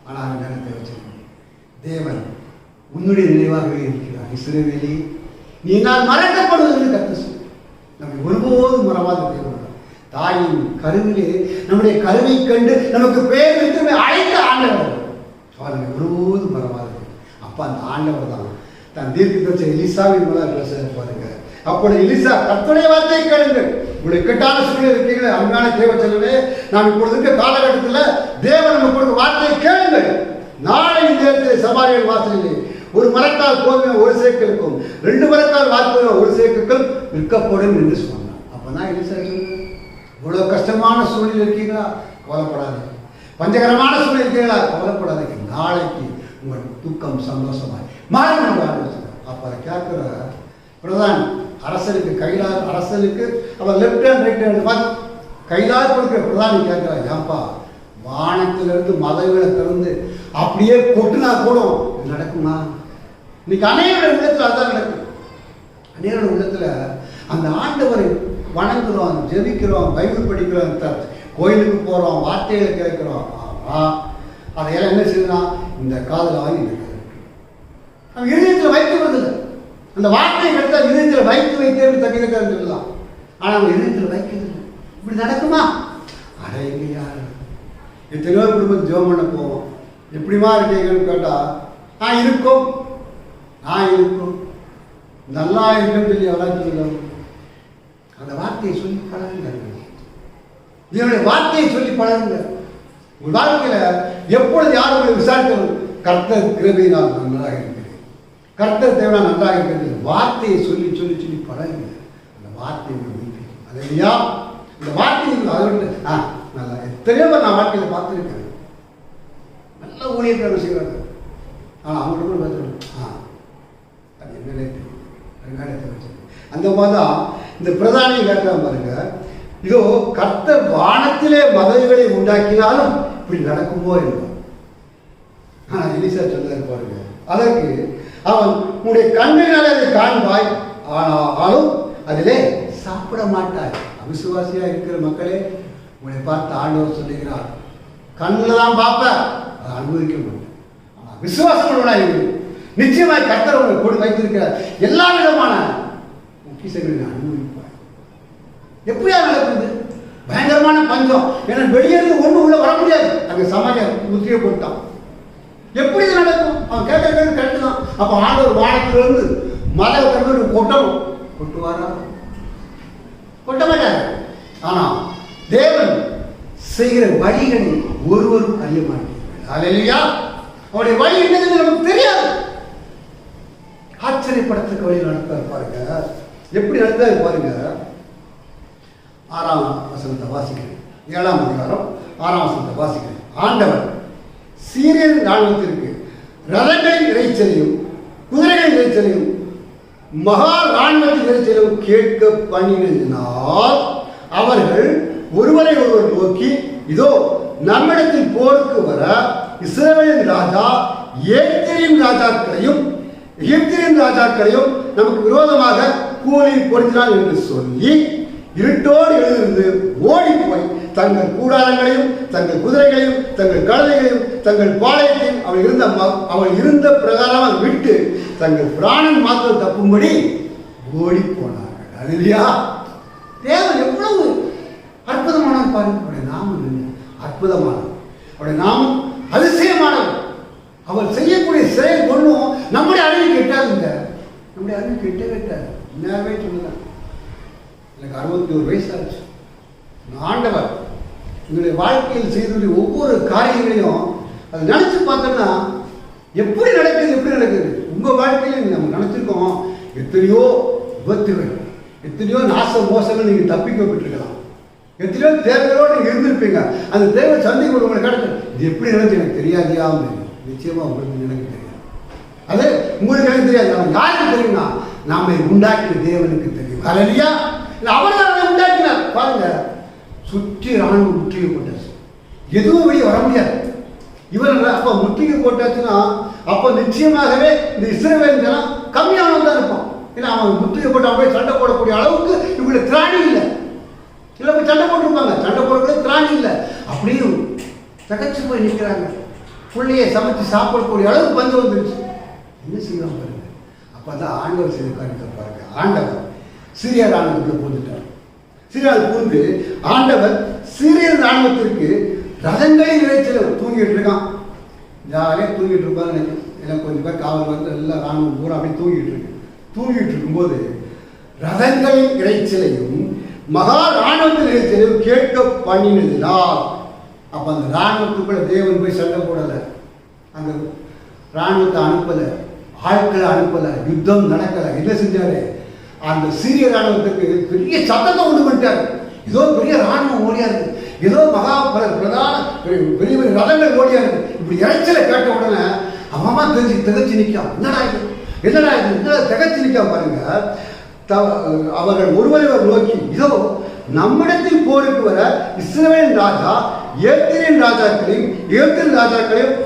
ஆனால் அந்த நேரத்தை வச்சிருக்கோம். தேவன் உன்னுடைய நினைவாகவே இருக்கிறார். இஸ்ரவேலே நீ நான் மறக்கப்படுவது கர்த்தர் சொல்லி நம்மை ஒருபோதும் மறவாத தேவன். தாயின் கருவிலே நம்முடைய கருவை கண்டு நமக்கு பேர் வைத்து அழைத்த ஆண்டவர் அவர் நம்மை ஒருபோதும் மறவாத. அப்ப அந்த ஆண்டவர் தான் தன் தீர்க்கதரிசி எலிசாவின் மூலம் பேச பாருங்க. அப்பொழுது எலிசா கர்த்தருடைய வார்த்தையை கேளுங்கள். உங்களை இக்கட்டான சூழ்நிலை இருக்கீங்களே, அருமையான தேவ செல்வமே, நாம் இப்பொழுது இருக்க காலகட்டத்தில் தேவன் நமக்கு வார்த்தையை கேளுங்கள். நாளை இந்த சமாரியல் வாசலிலே ஒரு மரக்கால் கோதுமை ஒரு சேக்கலுக்கும் 2 மரக்கால் வார்த்தை ஒரு சேக்கலுக்கும் விற்கப்படும் என்று சொன்னார். அப்பதான் எலிசா இவ்வளவு கஷ்டமான சூழ்நிலை இருக்கீங்களா, கவலைப்படாதீங்க. பஞ்சகரமான சூழ்நிலை இருக்கீங்களா, கவலைப்படாதீங்க. நாளைக்கு உங்கள் துக்கம் சந்தோஷமாய் மாறி ஆலோசனை. அப்ப அதை கேட்கிற பிரதான் அரசனுக்கு அவர் லெப்ட் ஹேண்ட் ரைட் ஹேண்ட் பார்த்து கைலால் கொடுக்கிற பிரதானி கேட்கிறார், ஏன்பா வானத்திலிருந்து மதங்களை திறந்து அப்படியே கொட்டுனா கூட இது நடக்குமா? இன்னைக்கு அநேகோட உள்ளத்துல அதான் நடக்கும். அநேகோட உள்ளத்துல அந்த ஆண்டவரை வணங்குறோம், ஜெபிக்கிறோம், பைபிள் படிக்கிறோம், கோயிலுக்கு போறோம், வார்த்தைகளை கேட்கிறோம். அதையெல்லாம் என்ன செய்யலாம், இந்த காதல் வாங்கி நம்ம இதயத்தில் வைத்து வருதில்லை. அந்த வார்த்தையை எடுத்தால் இதயத்தில் வைத்து தங்கியிருக்காரு சொல்லலாம். ஆனால் அவங்க இதயத்தில் வைக்கிறதில்லை. இப்படி நடக்குமா? அட எங்க யாரு எத்தனையோ குடும்பம் ஜெபம் பண்ண போவோம். எப்படிமா இருக்கீங்கன்னு கேட்டால் இருக்கும் நல்லா இருக்குன்னு சொல்லி எவ்வளோ சொல்லலாம். அந்த வார்த்தையை சொல்லி பழகுங்க. இதனுடைய வார்த்தையை சொல்லி பழகுங்க. உங்கள் வாழ்க்கையில் எப்பொழுது யாரும் உங்களை விசாரிக்கணும், கர்த்தர் கிருபையினால் நன்றாக இருக்கிறேன், கர்த்தர் தேவனால் நன்றாக இருக்கிறது. வார்த்தையை சொல்லி சொல்லி சொல்லி பழகுங்க. அந்த வார்த்தையை வீட்டில் அது இல்லையா, இந்த வார்த்தையை அதோட நல்லா எத்தனையோ நான் வாழ்க்கையில் பார்த்துருக்கேன். நல்ல ஊழியர்கள் செய்கிறாங்க. ஆனால் அவங்க கூட பார்த்துருக்கேன். அது என்னன்னே தெரியும், வெங்காயத்தை வச்சு அந்த மாதிரி தான் இந்த பிரதானியை கேட்க பாருங்க. இதோ கர்த்தர் வானத்திலே மதகுகளை உண்டாக்கினாலும் இப்படி நடக்குமோ என்பார். ஆனால் எலிசா சொன்னார் பாருங்க, அதற்கு அவன் உன்னுடைய கண்களினாலே அதை காண்பாய், ஆனாலும் அதிலே சாப்பிட மாட்டாய். அவிசுவாசியா இருக்கிற மக்களே, உங்களை பார்த்து ஆண்டவர் சொல்லுகிறார், கண்ணில் தான் பார்ப்ப, அதை அனுபவிக்க மாட்டேன். ஆனால் விசுவாசம் உள்ளவனாய் நிச்சயமாய் கர்த்தர் உங்களை கொண்டு வைத்திருக்கிறார். எல்லா விதமான பொக்கிஷங்களை நான் அனுபவிப்பார். எப்படியா நடக்குது? பயங்கரமான பஞ்சம். ஏன்னா வெளியேறது ஒண்ணு உள்ள வர முடியாது. அங்க சமாஜம் முத்திரை போட்டான். எப்படி இது நடக்கும்? அவன் கேட்கறது கரெக்டு தான். அப்ப ஆண்டவர் வானத்திலிருந்து மலை கண்டு கொட்டணும். கொட்டுவாரா? கொட்ட மாட்டார். ஆனா தேவன் செய்கிற வழிகளை ஒருவரும் அறிய மாட்டேங்கிறார். அல்லேலூயா. அவருடைய வழி என்னது நமக்கு தெரியாது. ஆச்சரியப்படத்துக்கு வழி நடத்தார் பாருங்க. எப்படி நடத்தாரு பாருங்க. 6ஆம் வசனத்தை வாசிக்கிறேன். 7ஆம் அதிகாரம் 6ஆம் வசனத்தை வாசிக்கிறேன். ஆண்டவர் சீரியன் ராணுவத்திற்கு ரதங்களின் இறைச்சலையும் குதிரைகளின் இறைச்சலையும் மகா ராணுவத்தின் இறைச்சலையும் கேட்க பண்ணினால் அவர்கள் ஒருவரை ஒருவர் நோக்கி, இதோ நம்மிடத்தில் போருக்கு வர இஸ்ரவேலின் ராஜா எகிப்தின் ராஜாக்களையும் நமக்கு விரோதமாக கூலி பொருத்தினார் என்று சொல்லி இருட்டோடு எழுந்திருந்து ஓடி போய் தங்கள் கூடாரங்களையும் தங்கள் குதிரைகளையும் தங்கள் கழுதைகளையும் தங்கள் பாளையத்தையும் அவள் இருந்த பிரகாரமாக விட்டு தங்கள் பிராணன் மாத்திரம் தப்பும்படி ஓடி போனார்கள். அல்லேலூயா. தேவன் எவ்வளவு அற்புதமானவர் பாருங்க. அவருடைய நாமம் அற்புதமானவர். அவருடைய நாமம் அதிசயமானவர். அவர் செய்யக்கூடிய செயல் ஒன்றும் நம்முடைய அறிவு கெட்டாதுங்க. நம்முடைய அறிவு கெட்டாது. நேரமே சொல்லுங்க. எனக்கு 61 வயசு ஆச்சு. ஆண்டவர் எங்களுடைய வாழ்க்கையில் செய்துள்ள ஒவ்வொரு காரியங்களையும் அதை நினைச்சு பார்த்தோம்னா எப்படி நடக்குது. உங்க வாழ்க்கையில் நம்ம நினைச்சிருக்கோம் எத்தனையோ விபத்துகள், எத்தனையோ நாச மோசங்கள் நீங்க தப்பிக்கப்பட்டிருக்கலாம். எத்தனையோ தேவைகளோடு நீங்க இருந்திருப்பீங்க. அந்த தேவை சந்திக்க உங்களை கிடைக்கும். இது எப்படி நடந்து எனக்கு தெரியாதியா? நிச்சயமா உங்களுக்கு எனக்கு தெரியாது. அது உங்களுக்கு எனக்கு தெரியாது. நம்ம யாருக்கு தெரியும்னா நாம உண்டாக்கின தேவனுக்கு தெரியும். அல்லேலூயா. அவர் தான் உண்டாக்கினார். பாருங்க, சுற்றி ராணுவம் முற்றுகை போட்டாச்சு. எதுவும் வெளியே வர முடியாது. இவர் அப்ப முற்றுகை போட்டாச்சுன்னா அப்ப நிச்சயமாகவே இந்த இஸ்ரவேல் ஜனம் கம்மியானவன் தான் இருப்பான். ஏன்னா அவன் முற்றுகை போட்டு அப்படியே சண்டை போடக்கூடிய அளவுக்கு இவங்களுக்கு திராணி இல்லை. இல்லை போய் சண்டை போட்டிருப்பாங்க. சண்டை போடக்கூடிய திராணி இல்லை. அப்படியே தகச்சு போய் நிற்கிறாங்க. பிள்ளையை சமைச்சு சாப்பிடக்கூடிய அளவுக்கு பஞ்சம் வந்துருச்சு. என்ன செய்யலாம் பாருங்க. அப்பதான் ஆண்டவர் செய்த காரியத்தை பாருங்க. ஆண்டவர் சீரியா ராணுவத்துக்குள்ள பூந்துட்டார். சீரியாவில் பூந்து ஆண்டவர் சீரியல் ராணுவத்திற்கு ரதங்களின் இறைச்சல் தூங்கிட்டு இருக்கான். ஜாலியாக தூங்கிட்டு இருப்பாங்க. எனக்கு கொஞ்சம் பேர் காவல் வந்து எல்லா ராணுவம் பூரா அப்படியே தூங்கிட்டு இருக்கும்போது ரதங்களின் இறைச்சலையும் மகா ராணுவத்தின் இறைச்சலையும் கேட்க பண்ணினதினால் அப்ப அந்த ராணுவத்துக்குள்ள தேவன் போய் சண்டை போடலை. அந்த ராணுவத்தை அனுப்பலை, ஆட்களை அனுப்பலை, யுத்தம் நடக்கலை. என்ன செஞ்சாரு? அந்த சீரிய ராணுவத்துக்கு பெரிய சத்தத்தை உண்டு பண்ணிட்டாரு. ஏதோ பெரிய ராணுவம் ஓடியா இருக்கு, ஏதோ மகா பிரதான பெரிய பெரிய ரதங்கள் ஓடியா இருக்கு. இப்படி இறைச்சலை கேட்ட உடனே அவமா திகச்சு நிற்கான். என்னடா இது திகச்சு நிற்காம பாருங்க. அவர்கள் ஒருவரை நோக்கி, இதோ நம்மிடத்தில் போருக்கு வர இஸ்ரவேலின் ராஜா எகிப்தின் ராஜாக்களையும்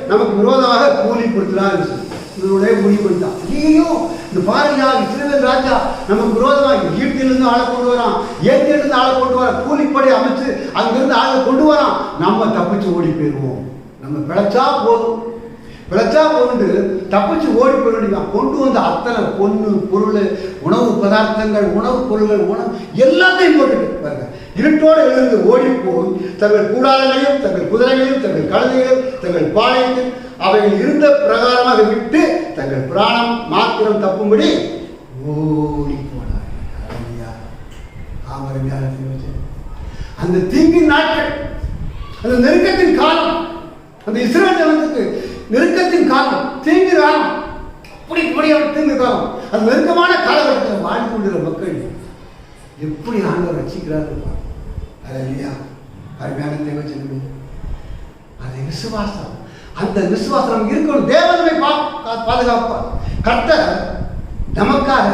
நமக்கு விரோதமாக கூலி கொடுத்தினார். இதனுடைய முடிவுதான். ஐயோ, இந்த பாருங்க, இஸ்ரவேல் ராஜா நமக்கு விரோதமாக எகிப்திலிருந்து ஆளை கொண்டு வரான், எகிப்திலிருந்து ஆளை கொண்டு வர கூலிப்படை அமைச்சு அங்கிருந்து ஆளை கொண்டு வரான். நம்ம தப்பிச்சு ஓடி போயிடுவோம். நம்ம பிழைச்சா போதும் தப்பிச்சு ஓடி போயிடுவான். கொண்டு வந்த அத்தனை பொண்ணு பொருள், உணவு பதார்த்தங்கள், உணவுப் பொருள்கள், எல்லாத்தையும் போட்டுட்டு பாருங்க. இருட்டோடு எழுந்து ஓடி போய் தங்கள் கூடாரங்களையும் தங்கள் குதிரைகளையும் தங்கள் கழுதைகளையும் தங்கள் பாளையத்தையும் அவைகள் இருந்த பிரகாரமாக விட்டு தங்கள் பிராணம் மாத்திரம் தப்பும்படி ஓடி போனார். அந்த தீங்கின் நாட்கள், அந்த நெருக்கத்தின் காலம், அந்த இஸ்ரவேல் ஜனத்துக்கு நெருக்கத்தின் காலம், தீங்கு காலம், அப்படி தீங்கு காலம், அந்த நெருக்கமான காலகட்டத்தில் வாழ்ந்து கொண்டிருக்கிற மக்கள் எப்படி ஆண்டவர் ரட்சிக்கிறார்கள். அல்லேலூயா. அருமையான தேவஜனமே, அது விசுவாசம். அந்த விசுவாசம் இருக்கணும். தேவனை பாதுகாப்பார். கர்த்தர் நமக்காக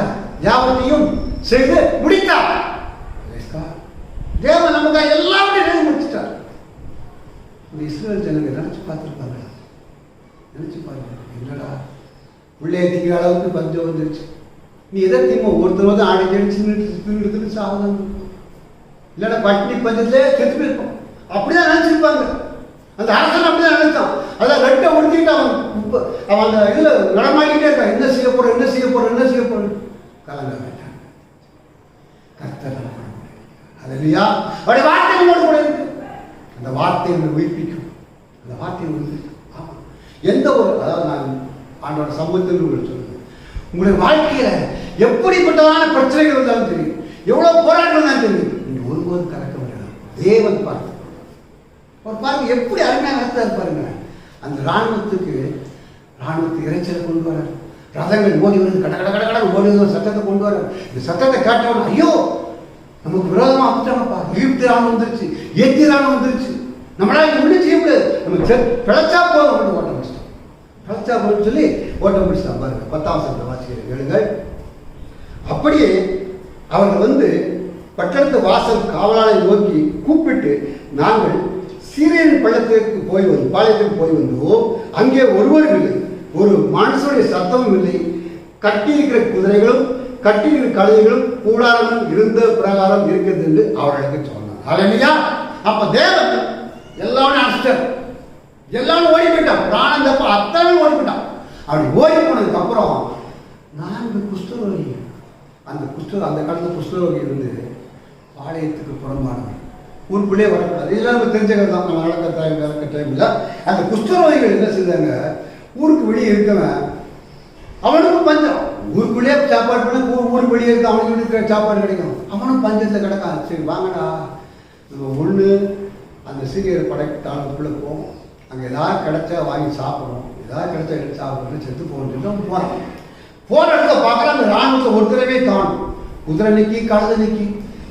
யாவத்தையும் செய்து முடித்தார். தேவன் நமக்காக எல்லாவற்றையும் முடிச்சிட்டார். இஸ்ரவேல் ஜனங்கள் நினைச்சு பார்த்துருப்பாங்க. நினைச்சு பாருங்க, என்னடா உள்ளே திங்கிற அளவுக்கு பஞ்சம் வந்துருச்சு. நீ எதை தீமா ஒருத்தர் வந்து ஆடி திணிச்சு சாவதான், இல்லைன்னா பட்டினி பஞ்சத்திலே செத்து போயிருப்போம். அப்படிதான் நினைச்சிருப்பாங்க. அந்த அரசன் அப்படிதான் நினைச்சான். அதான் ரெட்டை ஒடுக்கிட்டு அவன் அந்த இதுல நடமாடிக்கிட்டே இருக்கான். என்ன செய்ய போறேன் கலங்க வேண்டாம். கர்த்தர் அல்லேலூயா. அவருடைய வார்த்தை நம்மோடு கூட இருக்கு. அந்த வார்த்தை நம்மை உயிர்ப்பிக்கும். அந்த வார்த்தை உயிர்ப்பிக்கும். ஆமாம். எந்த ஒரு அதாவது நான் ஆண்டோட சமூகத்தில் உங்களுக்கு சொல்லுவேன், உங்களுடைய வாழ்க்கையில எப்படிப்பட்டதான பிரச்சனைகள் இருந்தாலும் தெரியும், எவ்வளவு போராட்டம் இருந்தாலும் தெரியும், நீங்க ஒருபோதும் கலக்க வேண்டாம். தேவன் பார்த்து ஒரு பாருங்க எப்படி அருமையாக நடத்தாரு பாருங்க. அந்த ராணுவத்துக்கு இறைச்சலை கொண்டு வர, ரதங்கள் ஓடி வருது, கட கட கட கட ஓடி வந்து சத்தத்தை கொண்டு வர. இந்த சத்தத்தை கேட்டவன் ஐயோ நமக்கு விரோதமா வந்துட்டாங்கப்பா, எகிப்து ராணுவம் வந்துருச்சு, ஏத்தி ராணுவம் வந்துருச்சு, நம்மளால இது ஒன்றும் செய்ய முடியாது, நமக்கு பிழைச்சா போதும் ஓட்ட முடிச்சிட்டோம், பிழைச்சா போதும்னு சொல்லி ஓட்ட முடிச்சிட்டான் பாருங்க. 10ஆம் வசனத்தை வாசிக்கிறேன் கேளுங்கள். அப்படியே அவர்கள் வந்து பட்டணத்து வாசல் காவலாளை நோக்கி கூப்பிட்டு, நாங்கள் சீரியன் பள்ளத்திற்கு போய் வந்து பாளையத்துக்கு போய் வந்தோம், அங்கே ஒருவரும் இல்லை, ஒரு மனுஷனுடைய சத்தமும் இல்லை, கட்டியிருக்கிற குதிரைகளும் கட்டியிருக்கிற கழுதைகளும் கூடாரங்களும் இருந்த பிரகாரம் இருக்கிறது என்று அவர்களுக்கு சொன்னார். அல்லேலூயா. அப்ப தேவன் எல்லாரும் அடிச்சிட்டார், எல்லாரும் ஓடி போயிட்டான், பிராணம் தப்ப அத்தனை ஓடி போயிட்டான். அப்படி ஓடி போனதுக்கு அப்புறம் 4 குஷ்டரோகி, அந்த காலத்துல குஷ்டரோகி இருந்து பாளையத்துக்கு புறம்பானவர், ஊருக்குள்ளே வரக்கூடாது. இதெல்லாம் நம்ம தெரிஞ்சவங்க தான், நம்ம நடக்க டைம் இல்லை. அந்த குஷ்டரோகிகள் என்ன செய்தாங்க, ஊருக்கு வெளியே இருக்கவன் அவனுக்கு பஞ்சம், ஊருக்குள்ளே சாப்பாடு பண்ண ஊருக்கு வெளியே இருக்க அவனுக்கு இருக்கிற சாப்பாடு கிடைக்கும், அவனும் பஞ்சத்தில் கிடக்கான். சரி வாங்கடா நம்ம ஒன்று அந்த சீரியர் படைத்தாளுக்குள்ளே போவோம், அங்கே ஏதாவது கிடைச்சா வாங்கி சாப்பிடணும், ஏதாவது கிடைச்சா எடுத்து சாப்பிடணும், செத்து போகணும்னு சொல்லிட்டு போகிறான். போன இடத்துல பார்க்கலாம் அந்த ராணுவத்தை ஒருத்தரவே காணும். குதிரை நிற்கி, கழுதை நிற்கி,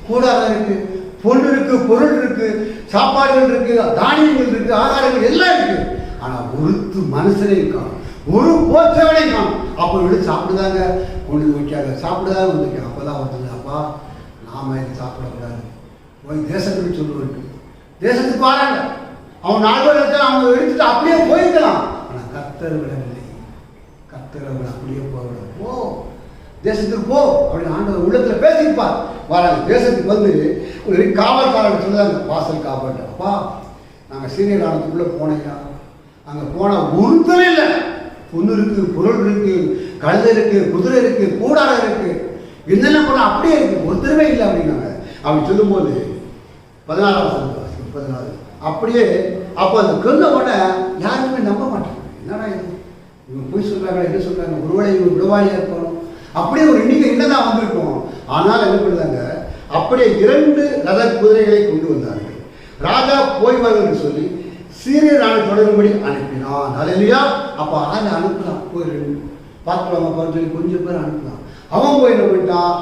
கூடாரம் இருக்கு, பொண்ணு இருக்கு, பொருள் இருக்கு, சாப்பாடுகள் இருக்கு, தானியங்கள் இருக்கு, ஆகாரங்கள் எல்லாம் இருக்கு. ஆனா ஒருத்து மனுஷனே காணும், ஒரு போச்சவனே காணும். அப்போ விட்டு சாப்பிடுதாங்க கொண்டு வைக்காங்க, சாப்பிடுதாங்க வந்து அப்பதான் வருது, அப்பா நாம இது சாப்பிடக்கூடாது, போய் தேசத்துக்கு சொல்லுவேன், தேசத்துக்கு வராங்க. அவன் 4 பேர் எடுத்து அவங்க எடுத்துட்டு அப்படியே போயிருக்கலாம். ஆனா கர்த்தர் விடவில்லை, கர்த்தர் அவன் அப்படியே போகவில்லை. போ தேசத்துக்கு போ அப்படின்னு ஆண்டவர் உள்ளத்துல பேசியிருப்பார். வராங்க தேசத்துக்கு வந்து ஒரு காவல்காரன் சொல்லுதாங்க, வாசல் காப்பாற்ற, அப்பா நாங்கள் சீனியர் ஆனதுக்குள்ளே போனீங்க, அங்கே போனால் ஒருத்தரும் இல்லை, பொண்ணு இருக்கு, பொருள் இருக்கு, கழுதை இருக்கு, குதிரை இருக்கு, கூடாரம் இருக்கு, என்னென்ன போனால் அப்படியே இருக்கு, ஒருத்தருமே இல்லை அப்படின்னாங்க. அப்படி சொல்லும்போது 14 அப்படியே அப்போ அந்த கொல்ல உடனே யாருமே நம்ப மாட்டாங்க, என்னடா இது இவங்க போய் சொல்றாங்க, என்ன சொல்றாங்க, ஒருவேளை இவங்க விடுவாளியா இருக்கணும், அப்படியே ஒரு எண்ணிக்கை என்னதான் வந்திருக்கும். ஆனால் என்ன பண்ணுறாங்க, அப்படியே 2 ரத குதிரைகளை கொண்டு வந்தார்கள். ராஜா போய் என்று சொல்லி சீரியர் ராணி தொடரும்படி அனுப்பினான். அல்லேலூயா. அப்போ ஆளை அனுப்பலாம், போய் பார்த்துவாங்க பார்த்து சொல்லி கொஞ்சம் பேர் அனுப்பலாம். அவன் போய் என்ன பண்ணிட்டான்,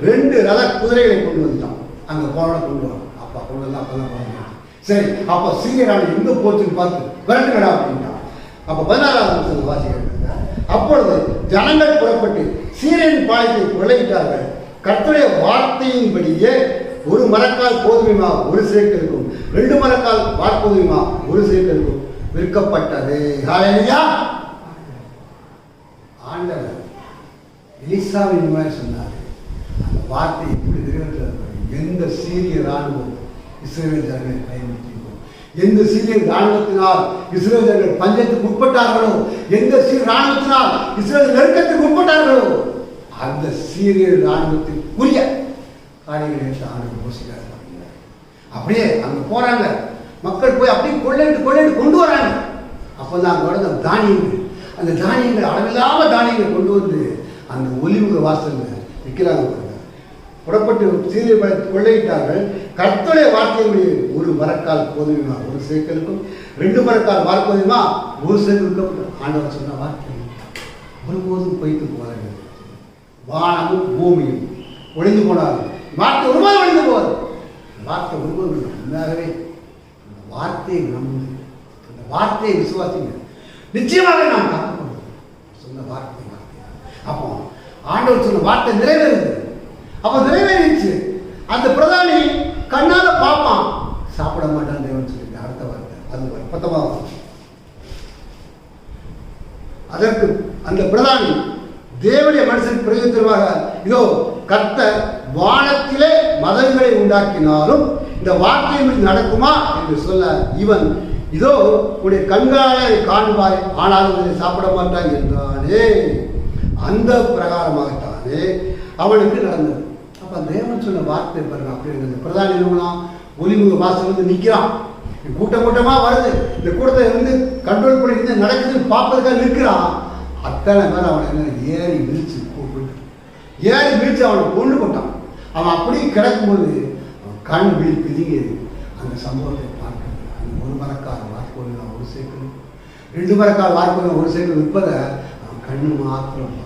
2 ரத குதிரைகளை கொண்டு வந்துட்டான். அங்கே போன கொண்டு வரான். அப்பா கொண்டு வந்து அப்போ தான் போனான். சரி, அப்போ சீரியர் ராணி எங்கே போச்சுன்னு பார்த்து விரட்டுங்கடா அப்படின்ட்டான். அப்போ 16ஆம் வசனத்தை வாசிக்கிறாங்க. அப்பொழுது ஜனங்கள் புறப்பட்டு சீரியன் பாளையத்தை கொள்ளையிட்டார்கள். கர்த்தருடைய வார்த்தையின்படியே 1 மரக்கால் கோதுமைமா 1 சேக்கலுக்கும் 2 மரக்கால் வார்கோதுமைமா 1 சேக்கலுக்கும் விற்கப்பட்டது. ஹல்லேலூயா. ஆண்டவர் எலிசாவின் மாதிரி சொன்னார். அந்த வார்த்தை எப்படி நிறைவேற்றார், எந்த சீரிய ராணுவம் இஸ்ரவேல் ஜனங்களை பயன்படுத்தினோம், எந்த சீரிய ராணுவத்தினால் இஸ்ரவேல் ஜனங்கள் பஞ்சத்துக்கு உட்பட்டார்களோ, எந்த சீரிய ராணுவத்தினால் இஸ்ரவேல் நெருக்கத்துக்கு உட்பட்டார்களோ, அந்த சீரிய ராணுவத்திற்குரிய காரியங்களை ஆண்டவர் யோசிக்கிறார். அப்படியே அங்க போறாங்க மக்கள், போய் அப்படியே கொள்ளையிட்டு கொண்டு வராங்க. அப்போதான் அங்கே வர தானியங்கள், அந்த தானியங்கள் அளவில்லாம தானியங்கள் கொண்டு வந்து அந்த ஒலிவுக வாசல்ல விற்கிறாங்க. புறப்பட்டு சீரிய கொள்ளையிட்டார்கள். கர்த்தருடைய வார்த்தையின்படி 1 மரக்கால் கோதுமைமா 1 சேக்கலுக்கும் 2 மரக்கால் வார்கோதுமைமா 1 சேக்கலுக்கும் ஆண்டவர் சொன்ன வார்த்தை ஒருபோதும் பொய்த்து போவார்கள். வானமும் பூமியும் ஒழிந்து போனார்கள், வார்த்தை ஒருபோது ஒழிந்து போவார். வார்த்தை ஒருபோது உண்மையாகவே அந்த வார்த்தையை நம்புங்க, அந்த வார்த்தையை விசுவாசிங்க, நிச்சயமாக நாம் காக்கப்படும். சொன்ன வார்த்தை அப்போ ஆண்டவர் சொன்ன வார்த்தை நிறைவேறுது. அப்போ நிறைவேறிச்சு. அந்த பிரதானி கண்ணால பார்ப்பான், சாப்பிட மாட்டான் தேவன் சொல்லி அடுத்த வார்த்தை அது 19. அதற்கு அந்த பிரதானி தேவனுடைய மனுஷன் பிரயோஜனமாக, இதோ கர்த்தர் வானத்திலே மதங்களை உண்டாக்கினாலும் இந்த வார்த்தையின் நடக்குமா என்று சொல்ல, இவன் இதோ உடைய கண்களாலே காண்பாய், ஆனாலும் இதை சாப்பிட மாட்டான் என்றானே. அந்த பிரகாரமாகத்தானே அவனுக்கு நடந்தது. அப்போ அப்போ தேவன் சொன்ன வார்த்தை பாருங்க. அப்படி இருந்தது. பிரதான நிறுவனம் ஒலிமுக வாசல் வந்து நிற்கிறான். கூட்டம் கூட்டமாக வருது. இந்த கூட்டத்தை வந்து கண்ட்ரோல் பண்ணி இருந்து நடக்குதுன்னு பார்ப்பதுக்காக நிற்கிறான். அத்தனை பேர் அவனை என்ன ஏறி விரிச்சு அவனை கொண்டு போட்டான். அவன் அப்படியே கிடக்கும்போது அவன் கண் விழி பிதுங்கியது. அந்த சம்பவத்தை பார்க்கறது. அந்த ஒரு மரக்கார வார்க்கோல் ஒரு சைக்கிள், 2 மரக்கார வார்க்கோல் ஒரு சைக்கிள் விற்பதை அவன் கண்ணு மாத்திரம்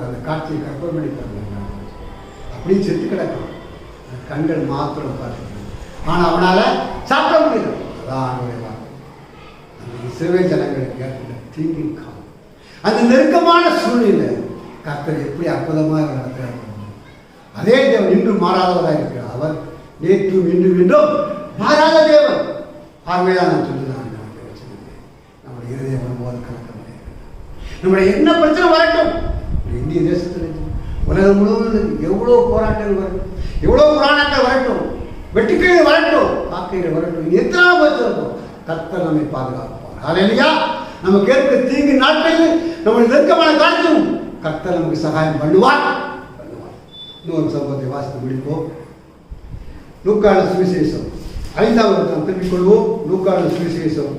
அந்த காட்சியை கற்பனை பண்ணி பாருங்க. அப்படியே செத்து கிடக்கும். அந்த கண்கள் மாத்திரம் பார்த்து. ஆனால் அவனால் சாப்பிட முடியல. அதான் ஆண்டவருடைய வார்த்தை. அந்த இஸ்ரவேல் ஜனங்களுக்கு ஏற்பட்ட தீங்கின் காலம், அந்த நெருக்கமான சூழ்நிலை கர்த்தர் எப்படி அற்புதமாக நடத்துகிறார். அதே தேவன் இன்றும் மாறாதவராக இருக்கிறார். அவர் நேற்றும் இன்றும் என்றும் மாறாத தேவன். ஆகவேதான் நான் சொல்லுதான் நம்முடைய இருதயம் வரும்போது கலக்க முடியாது. நம்முடைய என்ன பிரச்சனை வரட்டும், இந்திய தேசத்தில் உலகம் முழுவதும் எவ்வளோ போராட்டங்கள் வரட்டும், எவ்வளோ புராணங்கள் வரட்டும், வெட்டுக்கையில் வரட்டும், காக்கையில் வரட்டும், எத்தனை வச்சிருக்கோம், கர்த்தர் நம்மை பாதுகாப்பார். ஹல்லேலூயா. நம்ம கேட்க தீங்கு நாட்களில் நம்முடைய நெருக்கமான காலத்தும் கர்த்தர் நமக்கு சகாயம் பண்ணுவார். இன்னொரு சம்பவத்தை வாசித்து முடிப்போம். லூக்கான சுவிசேஷம் 5ஆம் அதிகாரம் திரும்பிக் கொள்வோம். லூக்கான சுவிசேஷம்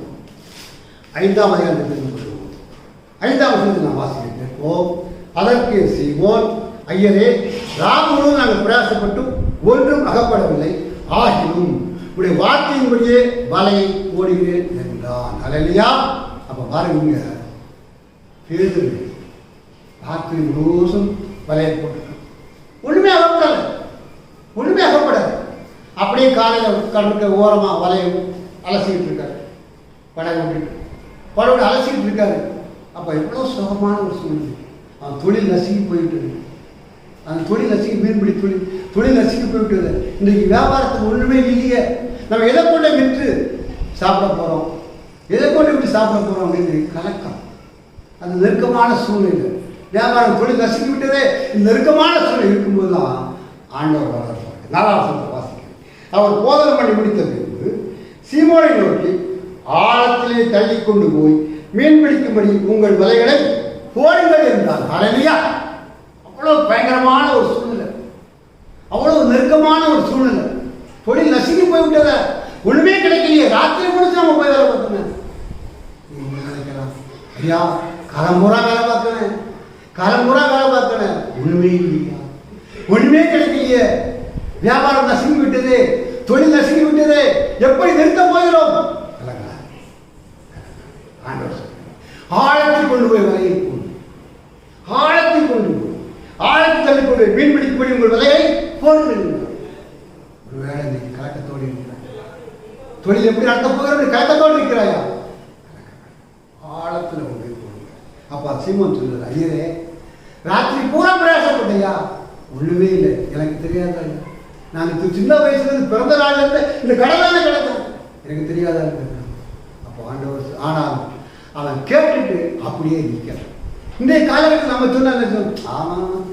5ஆம் அதிகாரத்தை திரும்பிக் கொள்வோம். 5ஆம் வசனத்தை நாம் வாசிக்க கேட்போம். அதற்கு சீமோன், ஐயரே, ராம் முழுவதும் நாங்கள் பிரயாசப்பட்டும் ஒன்றும் அகப்படவில்லை, ஆகிலும் உடைய வார்த்தையின்படியே வலையை போடுகிறேன் என்றான். ஹல்லேலூயா. அப்போ பாருங்க, பேதுரு ராத்திரி முழுவதும் வலையை போட்டு ஒன்றுமே அகப்படாது, ஒன்றுமே அகப்படாது. அப்படியே காலையில் கடற்க ஓரமாக வலையை அலசிக்கிட்டு இருக்காரு. படகு அலசிக்கிட்டு இருக்காரு. அப்போ எவ்வளோ சுகமான ஒரு சூழ்நிலை. அவன் தொழில் நசுக்கி போயிட்டு, அந்த தொழில் நசுக்கி மீன்பிடி தொழில் நசுக்கி போயிட்டு, இன்றைக்கு வியாபாரத்துக்கு ஒன்றுமே இல்லையே, நம்ம எதை கொண்டு விற்று சாப்பிட போகிறோம், எதை கொண்டு விட்டு சாப்பிட போகிறோம் அப்படின்னு கலக்கம். அந்த நெருக்கமான சூழ்நிலை, வியாபாரம் தொழில் நசுக்கி விட்டதே. இந்த நெருக்கமான சூழ்நிலை இருக்கும்போது தான் ஆண்டவர் வளர்ப்பார். 4ஆம் வசனத்தை வாசிக்கிறேன். அவர் போதனை பண்ணி முடித்த பின்பு சீமோனை நோக்கி, ஆழத்திலே தள்ளி கொண்டு போய் மீன் பிடிக்கும்படி உங்கள் வலைகளை போடுங்கள் என்றார். ஹல்லேலூயா. அவ்வளவு பயங்கரமான ஒரு சூழ்நிலை, அவ்வளவு நெருக்கமான ஒரு சூழ்நிலை. தொழில் நசுக்கி போய்விட்டத, ஒண்ணுமே கிடைக்கலையே. ராத்திரி முடிச்சு நம்ம போய் வேலை பார்த்தோம். நீங்க நினைக்கலாம், ஐயா காலம்பூரா வேலை பார்க்கிறேன், காலம்பூரா வேலை பார்க்கிறேன், ஒண்ணுமே இல்லையா, ஒண்ணுமே கிடைக்கலையே, வியாபாரம் நசுங்கி விட்டது, தொழில் நசுங்கி விட்டது, எப்படி நிறுத்த போகிறோம்? ஆழத்தில் கொண்டு போய் வலையை போடு, ஆழத்தில் கொண்டு போய், ஆழத்தில் தள்ளி கொண்டு மீன் பிடிக்கும்படி உங்கள் வலையை போடுங்கள். ஒருவேளை இன்னைக்கு கலக்கத்தோடு இருக்கிறாய், தொழில் எப்படி நடத்த போகிறது கலக்கத்தோடு இருக்கிறாயா? ஆழத்தில் கொண்டு போடுங்க. அப்பா சீமோன் சொல்லுறார், ஐயரே, ராத்திரி பூரா பிரயாசப்பட்டையா, ஒண்ணுமே இல்லை, எனக்கு தெரியாதா, நான் சின்ன வயசுலேருந்து பிறந்த நாள்லேருந்து இந்த கடலான கிடக்கும், எனக்கு தெரியாதா இருக்கிறேன். அப்போ ஆண்டவர் ஆனால் அவன் கேட்டுட்டு அப்படியே நிற்கிறான். இன்றைய காலகட்டத்தில் நம்ம சொன்ன ஆமாம்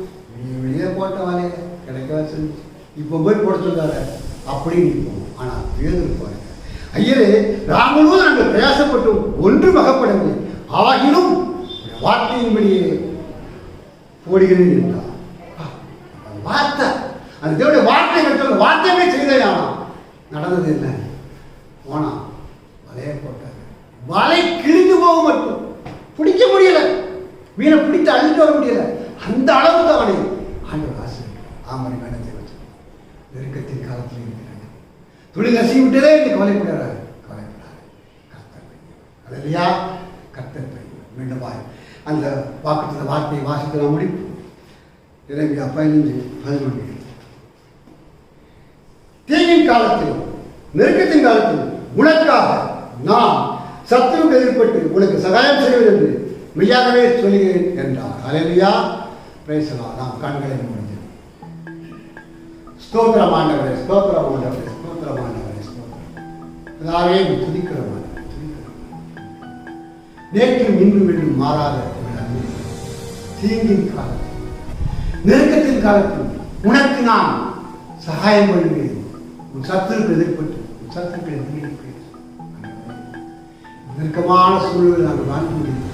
வெளியே போட்ட வலைய கிடைக்க வச்சு இப்போ போய் போட சொல்றாரு அப்படின்னு நிற்போம். ஆனால் பேதுரு பாருங்க, ஐயரே, ராமனும் நாங்கள் பிரயாசப்பட்டோம் ஒன்றும் அகப்படவில்லை, ஆகிலும் வார்த்தையின்படியே போடுகிறேன் என்றார். வார்த்தை, அந்த தேவனுடைய வார்த்தை சொல்ல வார்த்தையுமே செய்தானா? நடந்தது என்ன? போனா வலையை போட்டார், வலை கிழிந்து போக மட்டும் பிடிக்க முடியல, மீனை பிடித்து அழித்து வர முடியல. அந்த அளவுக்கு அவனை ஆண்டவர் ஆசீர்வதித்தார். ஆமரை வேணத்தை வச்சு நெருக்கத்தின் காலத்தில் இருக்கிறாங்க, தொழில் நசுங்கி விட்டதே இன்னைக்கு கவலைப்படுறாரு, கவலைப்படாரு, கர்த்தர் அல்லையா, கர்த்தர் மீண்டும் அந்த வாக்குத்த வார்த்தையை வாசித்து நாம் முடிப்போம். இறைமையா 15:11 தீங்கின் காலத்திலும் நெருக்கத்தின் காலத்திலும் உனக்காக நான் சத்துருக்கு எதிர்பட்டு உனக்கு சகாயம் செய்வது என்று மெய்யாகவே சொல்லுகிறேன் என்றார். ஹல்லேலூயா. Praise the lord. நாம் கண்களை மூடி ஸ்தோத்திரம் ஆண்டவரே, ஸ்தோத்திரம் ஆண்டவரே, ஸ்தோத்திரம் ஆண்டவரே, ஸ்தோத்திரம். எல்லாமே துதிக்கிறோம், நேற்றும் இன்றும் என்றும் மாறாத தீங்கின் காலத்தில் நெருக்கத்தின் காலத்தில் உனக்கு நான் சகாயம் பண்ணுவேன். உன் சத்துருக்கு எதிர்பட்டு உன் சத்துருக்களை மீட்பேன். நெருக்கமான சூழலில் நாங்கள் வாழ்ந்து முடியும்.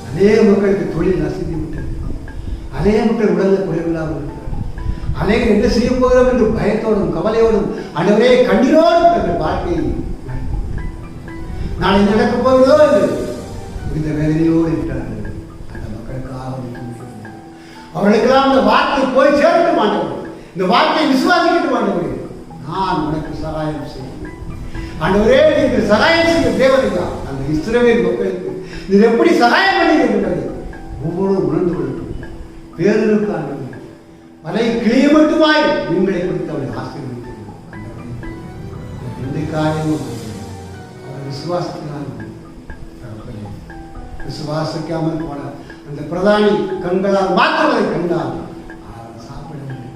அநேக மக்களுக்கு தொழில் நசுங்கி விட்டது, அநேக மக்கள் உடலில் குறைவில்லாமல் இருக்கிறார், அநேகர் என்ன செய்ய போகிறோம் என்று பயத்தோடும் கவலையோடும் ஆண்டவரே கண்ணீரோடும் தங்கள் வாழ்க்கையை நாளை நடக்க போகிறதோ என்று இந்த வேதனையோடு இருக்கிறார்கள். அந்த மக்களுக்காக அவர்களுக்கெல்லாம் அந்த வார்த்தை போய் சேர்க்க மாட்டோம். இந்த வார்த்தையை விசுவாசிக்க மாட்டோம். நான் உனக்கு சகாயம் செய்வேன். ஆண்டவரே நீங்கள் சகாயம் செய்ய தேவதையா அந்த இஸ்ரவேல் மக்களுக்கு நீர் எப்படி சகாயம் பண்ணீர்கள் என்பதை ஒவ்வொரு உணர்ந்து கொள்ளட்டும். பேருக்கு ஆண்டவரே மலை கிளிய மட்டுமாய் உங்களை குறித்து அவரை ஆசீர்வதிக்கிறோம். எந்த காரியமும் அவர் விசுவாசத்தினால் விசுவாசிக்காமல் போன அந்த பிரதானி கண்களால் மாற்றுவதை கண்டால் சாப்பிடவில்லை.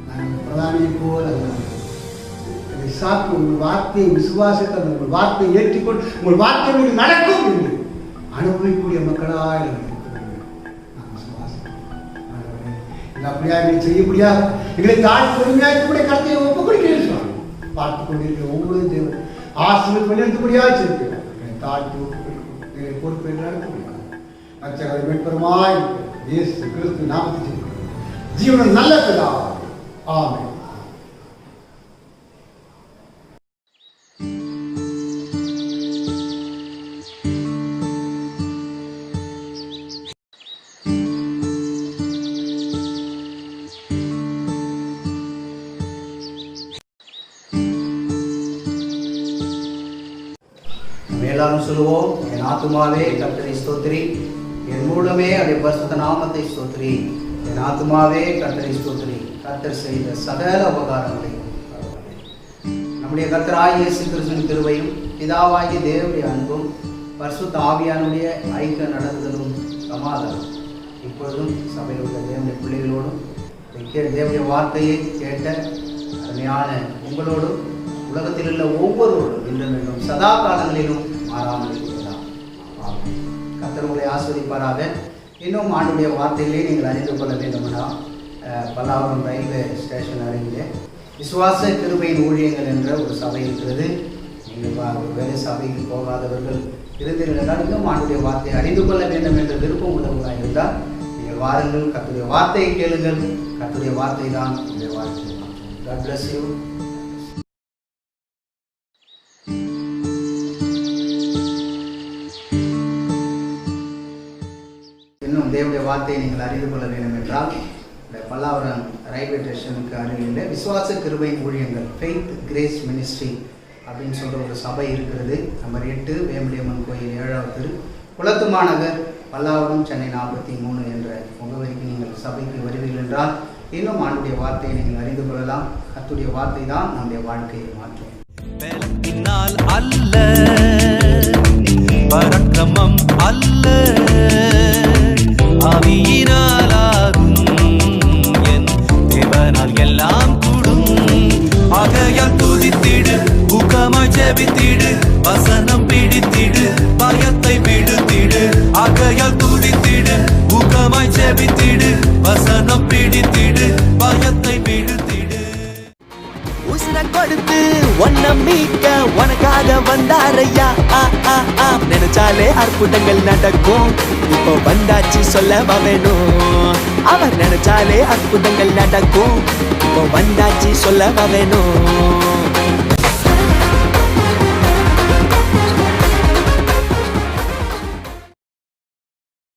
நாங்கள் பிரதானியை போல அதை சாப்பிட்டு உங்கள் வார்த்தையை விசுவாசித்து உங்கள் வார்த்தையை ஏற்றிக்கொண்டு உங்கள் வார்த்தை நடக்கும் என்று அனுபவிக்கூடிய மக்களாக நாங்கள் விசுவாசிக்கிறோம். அப்படியா எங்களை செய்ய முடியாது. எங்களை தாழ்த்தி பொறுமையாக கூட கருத்தை ஒப்புக் கொடுக்கிறேன். பார்த்து கொண்டிருக்கிற ஒவ்வொரு தேவன் ஆசிரியர் பண்ணியிருக்க முடியாது இருக்கிறார். தாழ்த்தி பொறுப்பை நடக்க முடியாது. அச்சகரை மீட்பருமாய் இயேசு கிறிஸ்து நாமத்தில் ஜீவனம் நல்ல பிதாவே. ஆமென். எல்லாரும் சொல்லுவோம், என் ஆத்துமாவே கர்த்தரை ஸ்தோத்திரி, என் மூலமே அவருடைய பரிசுத்த நாமத்தை ஸ்தோத்திரி. என் ஆத்துமாவே கர்த்தரை ஸ்தோத்திரி, கர்த்தர் செய்த சகல உபகாரங்களை. நம்முடைய கர்த்தராகிய இயேசு கிறிஸ்துவின் கிருபையும் பிதாவாகிய தேவனுடைய அன்பும் பரிசுத்த ஆவியானுடைய ஐக்கிய நடத்துதலும் சமாதானம் இப்பொழுதும் சபையில் உள்ள தேவனுடைய பிள்ளைகளோடும் தேவனுடைய வார்த்தையை கேட்ட அருமையான உங்களோடும் உலகத்தில் உள்ள ஒவ்வொருவரும் இன்றும் மீண்டும் சதா காலங்களிலும் மாறாமல் இருக்கிறார். கர்த்தர் உங்களை ஆஸ்வதிப்பாராக. இன்னும் ஆண்டுடைய வார்த்தைகளே நீங்கள் அறிந்து கொள்ள வேண்டுமெனா பல்லாவரம் ரயில்வே ஸ்டேஷன் அருகிலே விசுவாச கிருபையின் ஊழியங்கள் என்ற ஒரு சபை இருக்கிறது. நீங்கள் வேறு சபைக்கு போகாதவர்கள் இருந்தீர்கள் இன்னும் ஆண்டுடைய வார்த்தையை அறிந்து கொள்ள வேண்டும் என்ற விருப்பம் உள்ளவர்களாக இருந்தால் நீங்கள் வாருங்கள், கர்த்தருடைய வார்த்தையை கேளுங்கள். கர்த்தருடைய வார்த்தை தான் உங்களுடைய வாழ்க்கை. God bless you. இன்னும் தேவனுடைய வார்த்தையை நீங்கள் அறிந்து கொள்ள வேண்டும் என்றால் இந்த பல்லாவரம் ரயில்வே ஸ்டேஷனுக்கு அருகில் விசுவாச கிருபையின் ஊழியங்கள் ஃபெய்த் கிரேஸ் மினிஸ்ட்ரி அப்படின்னு சொல்கிற ஒரு சபை இருக்கிறது. நம்பர் 8 வேம்படியம்மன் கோயில் 7வது தெரு, குளத்துமா நகர், பல்லாவரம், சென்னை 43 என்ற முகவரிக்கு நீங்கள் சபைக்கு வருவீர்கள் என்றால் இன்னும் ஆண்டுடைய வார்த்தையை நீங்கள் அறிந்து கொள்ளலாம். கர்த்தருடைய வார்த்தை தான் நம்முடைய வாழ்க்கையை மாற்றும். அல்ல பரக்கிரமம் அல்ல ஆவியினாலாகும் என் தேவனால் எல்லாம் கூடும். ஆகையால் துதித்திடு, ஊக்கமாய் ஜெபித்திடு, வசனம் பிடித்திடு, பயத்தை விடுத்திடு. ஆகையால் துதித்திடு, ஊக்கமாய் ஜெபித்திடு, வசனம் பிடித்திடு, பயத்தை விடுத்திடு. உசுர கொடுத்து ஒன்ன மீட்க உனக்காக வந்தாரையா. நினைச்சாலே அற்புதங்கள் நடக்கும். இப்போ வந்தாச்சு சொல்லவா வேணும். அவர் நினைச்சாலே அற்புதங்கள் நடக்கும். இப்போ வந்தாச்சு சொல்லவா வேணும்.